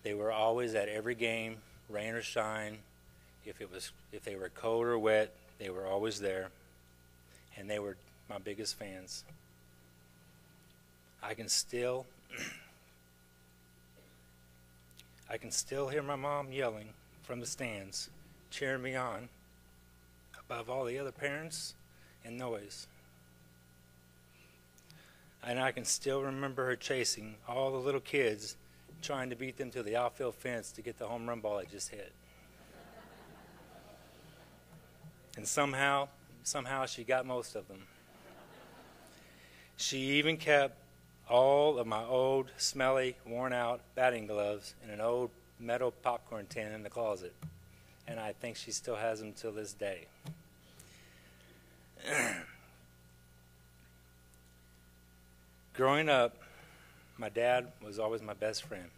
They were always at every game, rain or shine. If they were cold or wet, they were always there, and they were my biggest fans. I can still hear my mom yelling from the stands, cheering me on above all the other parents and noise. And I can still remember her chasing all the little kids, trying to beat them to the outfield fence to get the home run ball I just hit. And somehow she got most of them. She even kept all of my old, smelly, worn-out batting gloves in an old metal popcorn tin in the closet. And I think she still has them till this day. Growing up, my dad was always my best friend.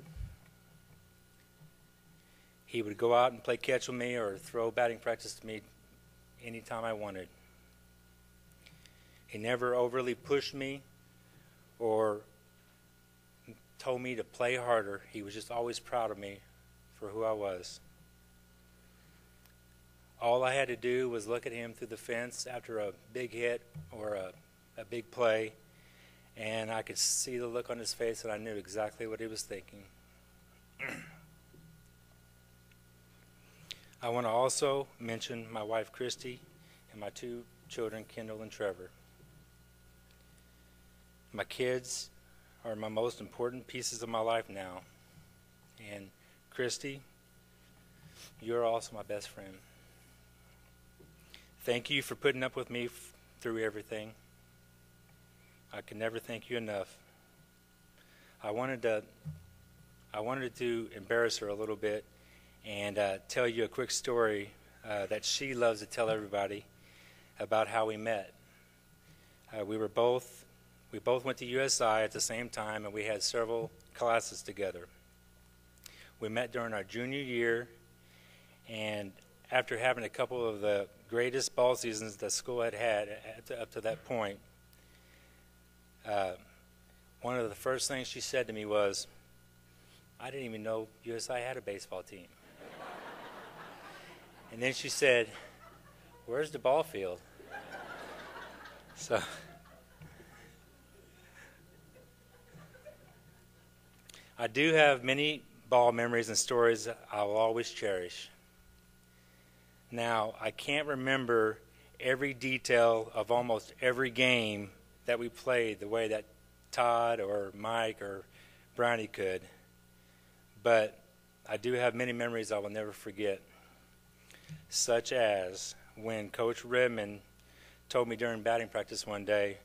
He would go out and play catch with me or throw batting practice to me anytime I wanted. He never overly pushed me or told me to play harder. He was just always proud of me for who I was. All I had to do was look at him through the fence after a big hit or a big play, and I could see the look on his face, and I knew exactly what he was thinking. I want to also mention my wife, Christy, and my 2 children, Kendall and Trevor. My kids are my most important pieces of my life now. And Christy, you're also my best friend. Thank you for putting up with me through everything. I can never thank you enough. I wanted to embarrass her a little bit and tell you a quick story that she loves to tell everybody about how we met. We both went to USI at the same time, and we had several classes together. We met during our junior year, and after having a couple of the greatest ball seasons the school had up to that point, one of the first things she said to me was, "I didn't even know USI had a baseball team." And then she said, "Where's the ball field?" So I do have many ball memories and stories I will always cherish. Now, I can't remember every detail of almost every game that we played the way that Todd or Mike or Brownie could, but I do have many memories I will never forget, such as when Coach Redmond told me during batting practice one day,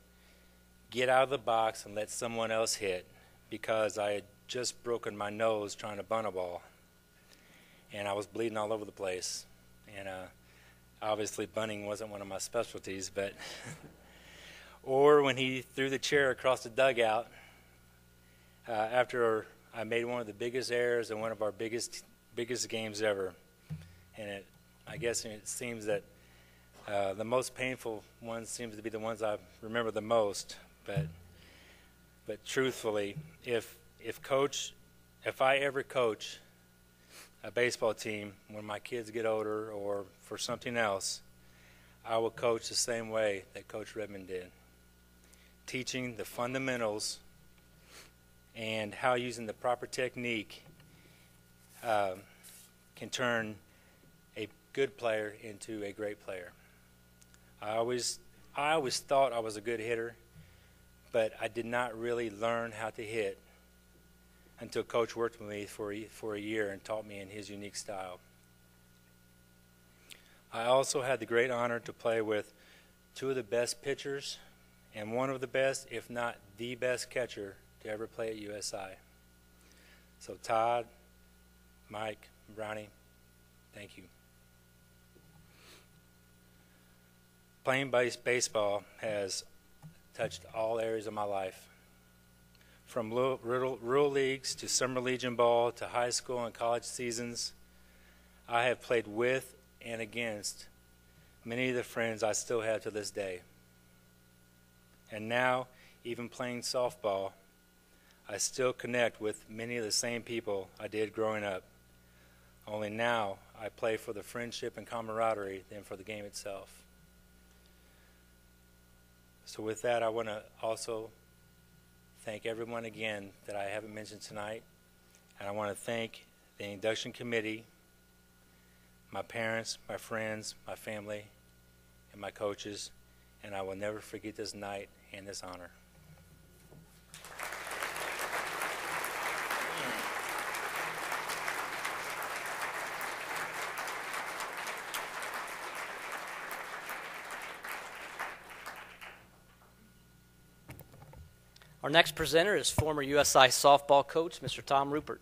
"Get out of the box and let someone else hit," because I had just broken my nose trying to bunt a ball, and I was bleeding all over the place. And obviously bunting wasn't one of my specialties, but or when he threw the chair across the dugout after I made one of the biggest errors in one of our biggest games ever. And I guess it seems that the most painful ones seems to be the ones I remember the most. But truthfully, if I ever coach a baseball team when my kids get older or for something else, I will coach the same way that Coach Redmond did, teaching the fundamentals and how using the proper technique can turn a good player into a great player. I always thought I was a good hitter, but I did not really learn how to hit until Coach worked with me for a year and taught me in his unique style. I also had the great honor to play with two of the best pitchers and one of the best, if not the best catcher to ever play at USI. So Todd, Mike, Brownie, thank you. Playing baseball has touched all areas of my life. From rural leagues to summer legion ball to high school and college seasons, I have played with and against many of the friends I still have to this day. And now, even playing softball, I still connect with many of the same people I did growing up. Only now, I play for the friendship and camaraderie than for the game itself. So with that, I want to also thank everyone again that I haven't mentioned tonight. And I want to thank the induction committee, my parents, my friends, my family, and my coaches. And I will never forget this night and this honor. Our next presenter is former USI softball coach, Mr. Tom Rupert.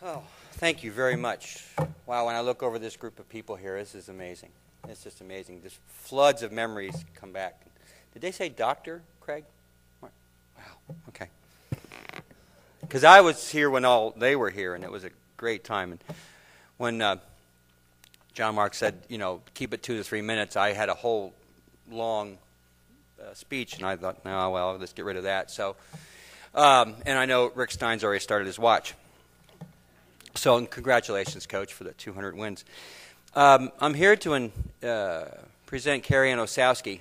Oh, thank you very much. Wow, when I look over this group of people here, this is amazing. It's just amazing. Just floods of memories come back. Did they say Dr. Craig? Wow, okay. Because I was here when they were here, and it was a great time. And when John Mark said, keep it 2 to 3 minutes, I had a whole long speech, and I thought, no, well, let's get rid of that. So, and I know Rick Stein's already started his watch. So, congratulations, Coach, for the 200 wins. I'm here to present Carrie Ann Osowski,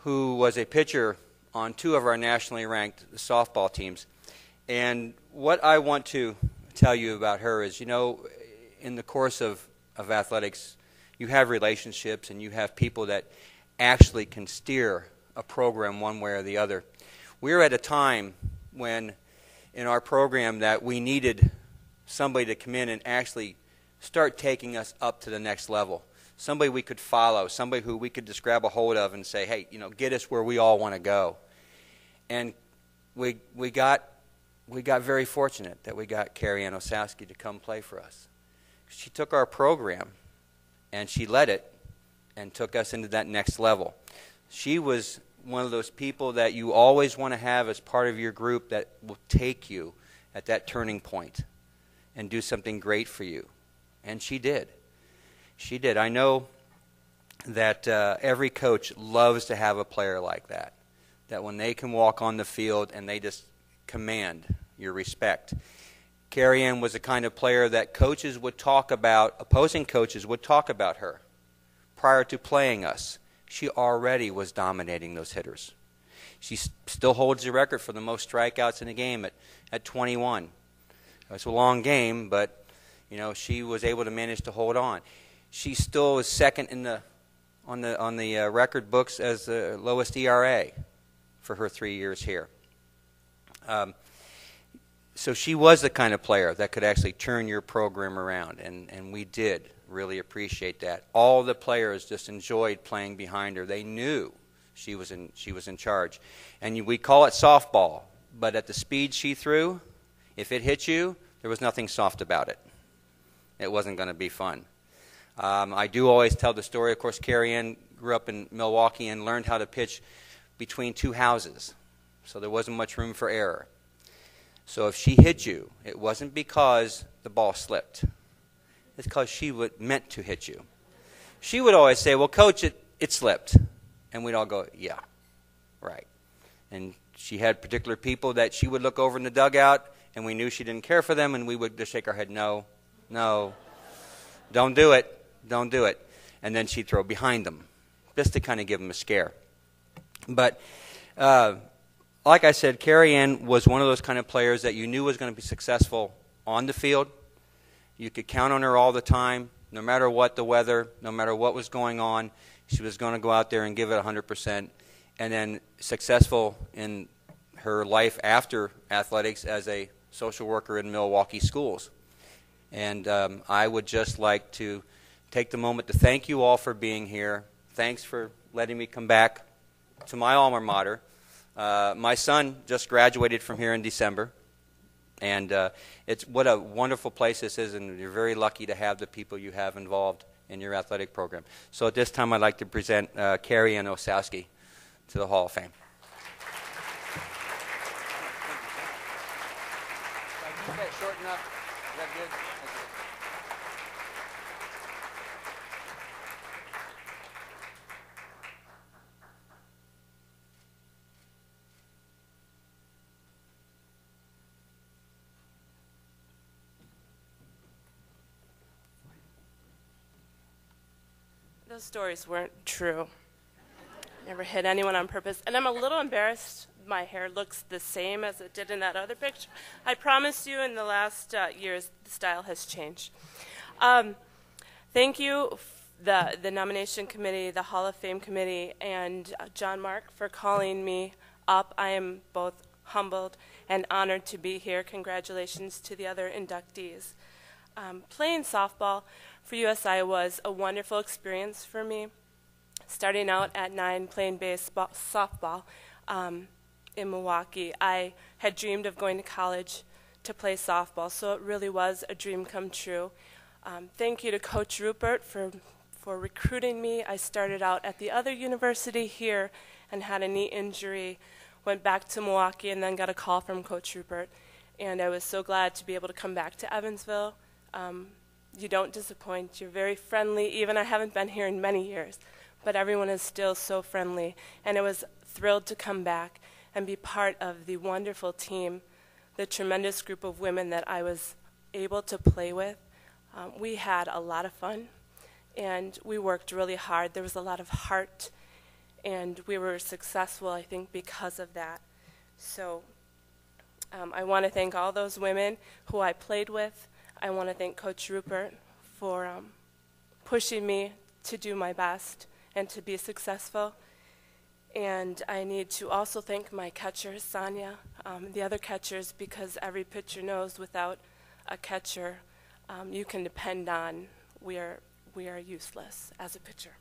who was a pitcher on 2 of our nationally ranked softball teams. And what I want to tell you about her is, in the course of athletics, you have relationships and you have people that actually can steer a program one way or the other. We're at a time when in our program that we needed somebody to come in and actually start taking us up to the next level. Somebody we could follow, somebody who we could just grab a hold of and say, hey, get us where we all want to go. And we got very fortunate that we got Carrie Ann Osowski to come play for us. She took our program and she led it and took us into that next level. She was one of those people that you always want to have as part of your group that will take you at that turning point and do something great for you. And she did. She did. I know that every coach loves to have a player like that, that when they can walk on the field and they just command your respect. Carrie Ann was the kind of player that coaches would talk about, opposing coaches would talk about her. Prior to playing us, she already was dominating those hitters. She still holds the record for the most strikeouts in a game at 21. It's a long game, but she was able to manage to hold on. She still is second on the record books as the lowest ERA for her 3 years here. So she was the kind of player that could actually turn your program around, and we did really appreciate that. All the players just enjoyed playing behind her. They knew she was in charge. And we call it softball, but at the speed she threw, if it hit you, there was nothing soft about it. It wasn't going to be fun. I do always tell the story. Of course, Carrie Ann grew up in Milwaukee and learned how to pitch between two houses, so there wasn't much room for error. So if she hit you, it wasn't because the ball slipped. It's because she meant to hit you. She would always say, well, Coach, it slipped. And we'd all go, yeah, right. And she had particular people that she would look over in the dugout, and we knew she didn't care for them, and we would just shake our head, no, don't do it, don't do it. And then she'd throw behind them, just to kind of give them a scare. But like I said, Carrie Ann was one of those kind of players that you knew was going to be successful on the field. You could count on her all the time, no matter what the weather, no matter what was going on. She was going to go out there and give it 100%. And then successful in her life after athletics as a social worker in Milwaukee schools. And I would just like to take the moment to thank you all for being here. Thanks for letting me come back to my alma mater. My son just graduated from here in December, and it's what a wonderful place this is, and you're very lucky to have the people you have involved in your athletic program. So at this time, I'd like to present Carrie Ann Osowski to the Hall of Fame. Is that short enough? Is that good? Those stories weren't true. Never hit anyone on purpose. And I'm a little embarrassed my hair looks the same as it did in that other picture. I promise you in the last years the style has changed. Thank you, the nomination committee, the Hall of Fame committee, and John Mark for calling me up. I am both humbled and honored to be here. Congratulations to the other inductees. Playing softball for USI was a wonderful experience for me. Starting out at 9 playing softball in Milwaukee, I had dreamed of going to college to play softball, so it really was a dream come true. Thank you to Coach Rupert for recruiting me. I started out at the other university here and had a knee injury, went back to Milwaukee, and then got a call from Coach Rupert. And I was so glad to be able to come back to Evansville. You don't disappoint. You're very friendly. Even I haven't been here in many years, but everyone is still so friendly. And I was thrilled to come back and be part of the wonderful team, the tremendous group of women that I was able to play with. We had a lot of fun, and we worked really hard. There was a lot of heart, and we were successful, I think, because of that. So I want to thank all those women who I played with. I want to thank Coach Rupert for pushing me to do my best and to be successful. And I need to also thank my catcher, Sonia, the other catchers, because every pitcher knows without a catcher you can depend on. We are useless as a pitcher.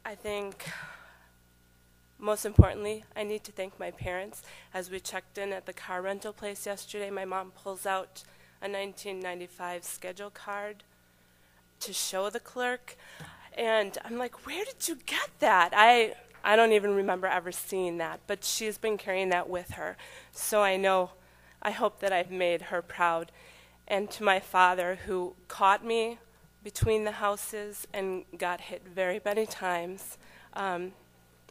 I think most importantly, I need to thank my parents. As we checked in at the car rental place yesterday, my mom pulls out a 1995 schedule card to show the clerk. And I'm like, where did you get that? I don't even remember ever seeing that, but she's been carrying that with her. So I hope that I've made her proud. And to my father, who caught me between the houses and got hit very many times,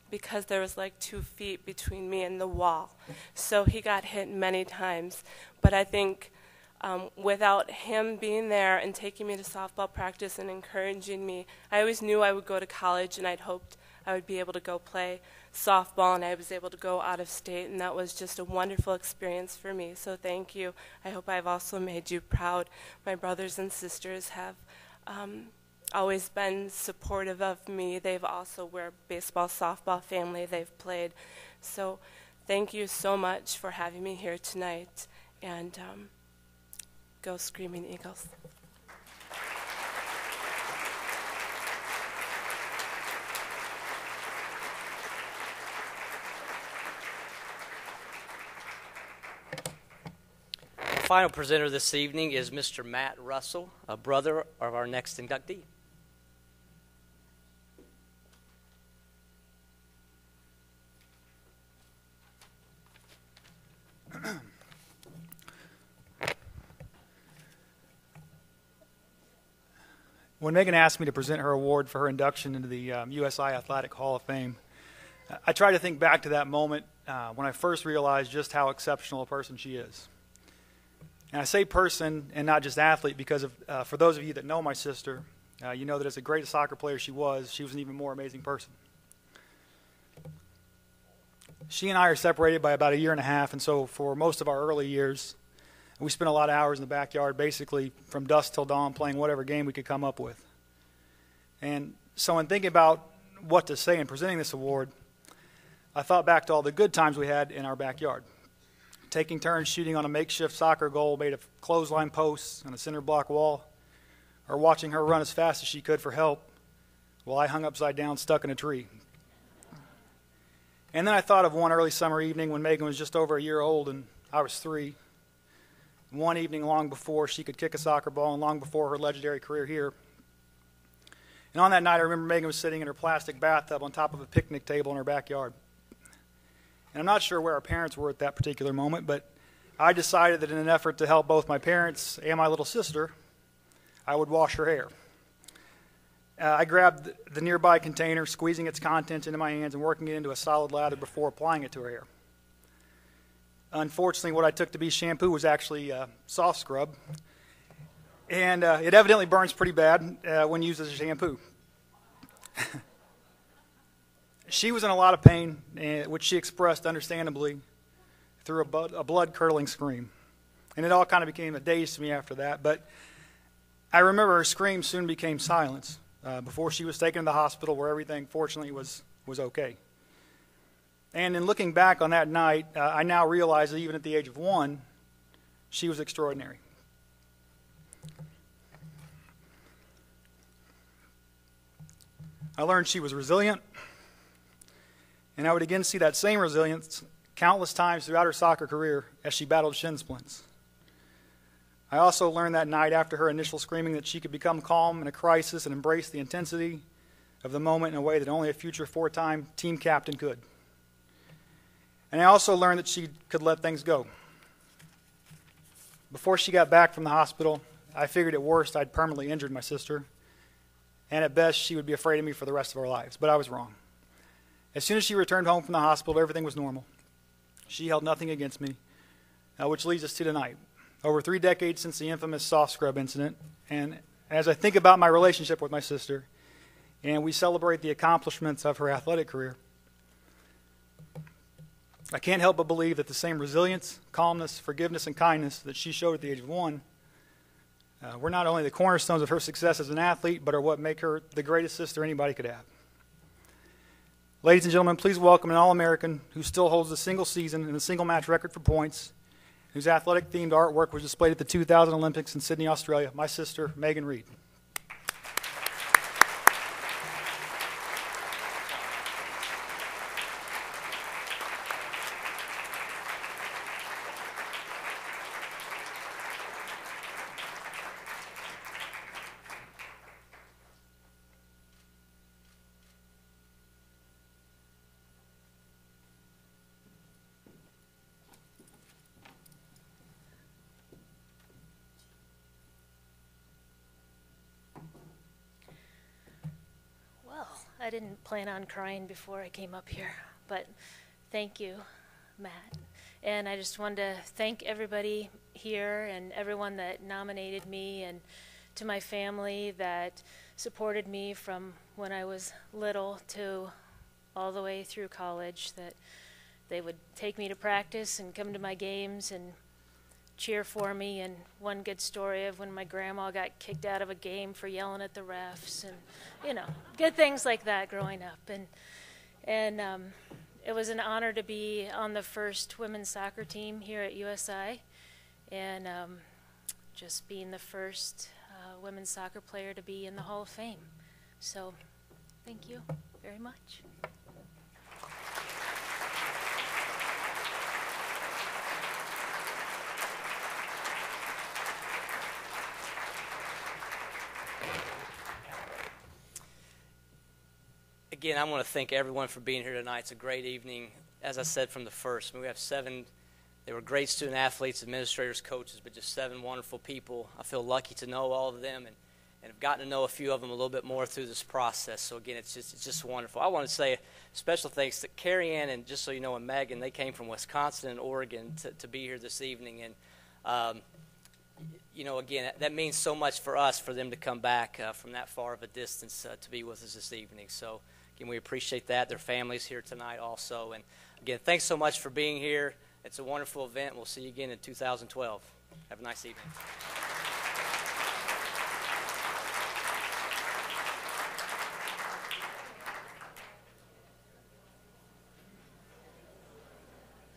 because there was like 2 feet between me and the wall. So he got hit many times. But I think without him being there and taking me to softball practice and encouraging me, I always knew I would go to college, and I'd hoped I would be able to go play softball, and I was able to go out of state, and that was just a wonderful experience for me. So thank you. I hope I've also made you proud. My brothers and sisters have always been supportive of me. They've also, we're a baseball, softball family. They've played. So thank you so much for having me here tonight. And go Screaming Eagles. The final presenter this evening is Mr. Matt Russell, a brother of our next inductee. When Megan asked me to present her award for her induction into the USI Athletic Hall of Fame, I tried to think back to that moment when I first realized just how exceptional a person she is. And I say person and not just athlete because for those of you that know my sister, you know that as a great soccer player she was an even more amazing person. She and I are separated by about 1.5 years, and so for most of our early years, we spent a lot of hours in the backyard, basically from dusk till dawn, playing whatever game we could come up with. And so in thinking about what to say in presenting this award, I thought back to all the good times we had in our backyard. Taking turns shooting on a makeshift soccer goal made of clothesline posts on a cinder block wall, or watching her run as fast as she could for help while I hung upside down stuck in a tree. And then I thought of one early summer evening when Megan was just over 1 year old and I was 3. One evening long before she could kick a soccer ball and long before her legendary career here. And on that night, I remember Megan was sitting in her plastic bathtub on top of a picnic table in her backyard. And I'm not sure where our parents were at that particular moment, but I decided that in an effort to help both my parents and my little sister, I would wash her hair. I grabbed the nearby container, squeezing its contents into my hands and working it into a solid lather before applying it to her hair. Unfortunately, what I took to be shampoo was actually soft scrub, and it evidently burns pretty bad when used as a shampoo. She was in a lot of pain, which she expressed understandably through a blood-curdling scream. And it all kind of became a daze to me after that, but I remember her scream soon became silence before she was taken to the hospital where everything, fortunately, was okay. And in looking back on that night, I now realize that even at the age of 1, she was extraordinary. I learned she was resilient, and I would again see that same resilience countless times throughout her soccer career as she battled shin splints. I also learned that night after her initial screaming that she could become calm in a crisis and embrace the intensity of the moment in a way that only a future 4-time team captain could. And I also learned that she could let things go. Before she got back from the hospital, I figured at worst I'd permanently injured my sister, and at best she would be afraid of me for the rest of our lives. But I was wrong. As soon as she returned home from the hospital, everything was normal. She held nothing against me, which leads us to tonight. Over 3 decades since the infamous soft scrub incident, and as I think about my relationship with my sister, and we celebrate the accomplishments of her athletic career, I can't help but believe that the same resilience, calmness, forgiveness, and kindness that she showed at the age of 1 were not only the cornerstones of her success as an athlete, but are what make her the greatest sister anybody could have. Ladies and gentlemen, please welcome an All-American who still holds the single season and the single match record for points, whose athletic-themed artwork was displayed at the 2000 Olympics in Sydney, Australia, my sister, Megan Reed. I didn't plan on crying before I came up here, but thank you, Matt. And I just wanted to thank everybody here and everyone that nominated me, and to my family that supported me from when I was little to all the way through college, that they would take me to practice and come to my games and cheer for me. And one good story of when my grandma got kicked out of a game for yelling at the refs, and good things like that growing up. And it was an honor to be on the first women's soccer team here at USI, and just being the first women's soccer player to be in the Hall of Fame. So thank you very much. Again, I want to thank everyone for being here tonight. It's a great evening. As I said from the first, we have 7, they were great student athletes, administrators, coaches, but just 7 wonderful people. I feel lucky to know all of them, and have gotten to know a few of them a little bit more through this process. So again, it's just wonderful. I want to say special thanks to Carrie Ann, and just so you know, and Megan. They came from Wisconsin and Oregon to be here this evening, and again, that means so much for us, for them to come back from that far of a distance to be with us this evening. So again, we appreciate that. Their families here tonight also. And again, thanks so much for being here. It's a wonderful event. We'll see you again in 2012. Have a nice evening.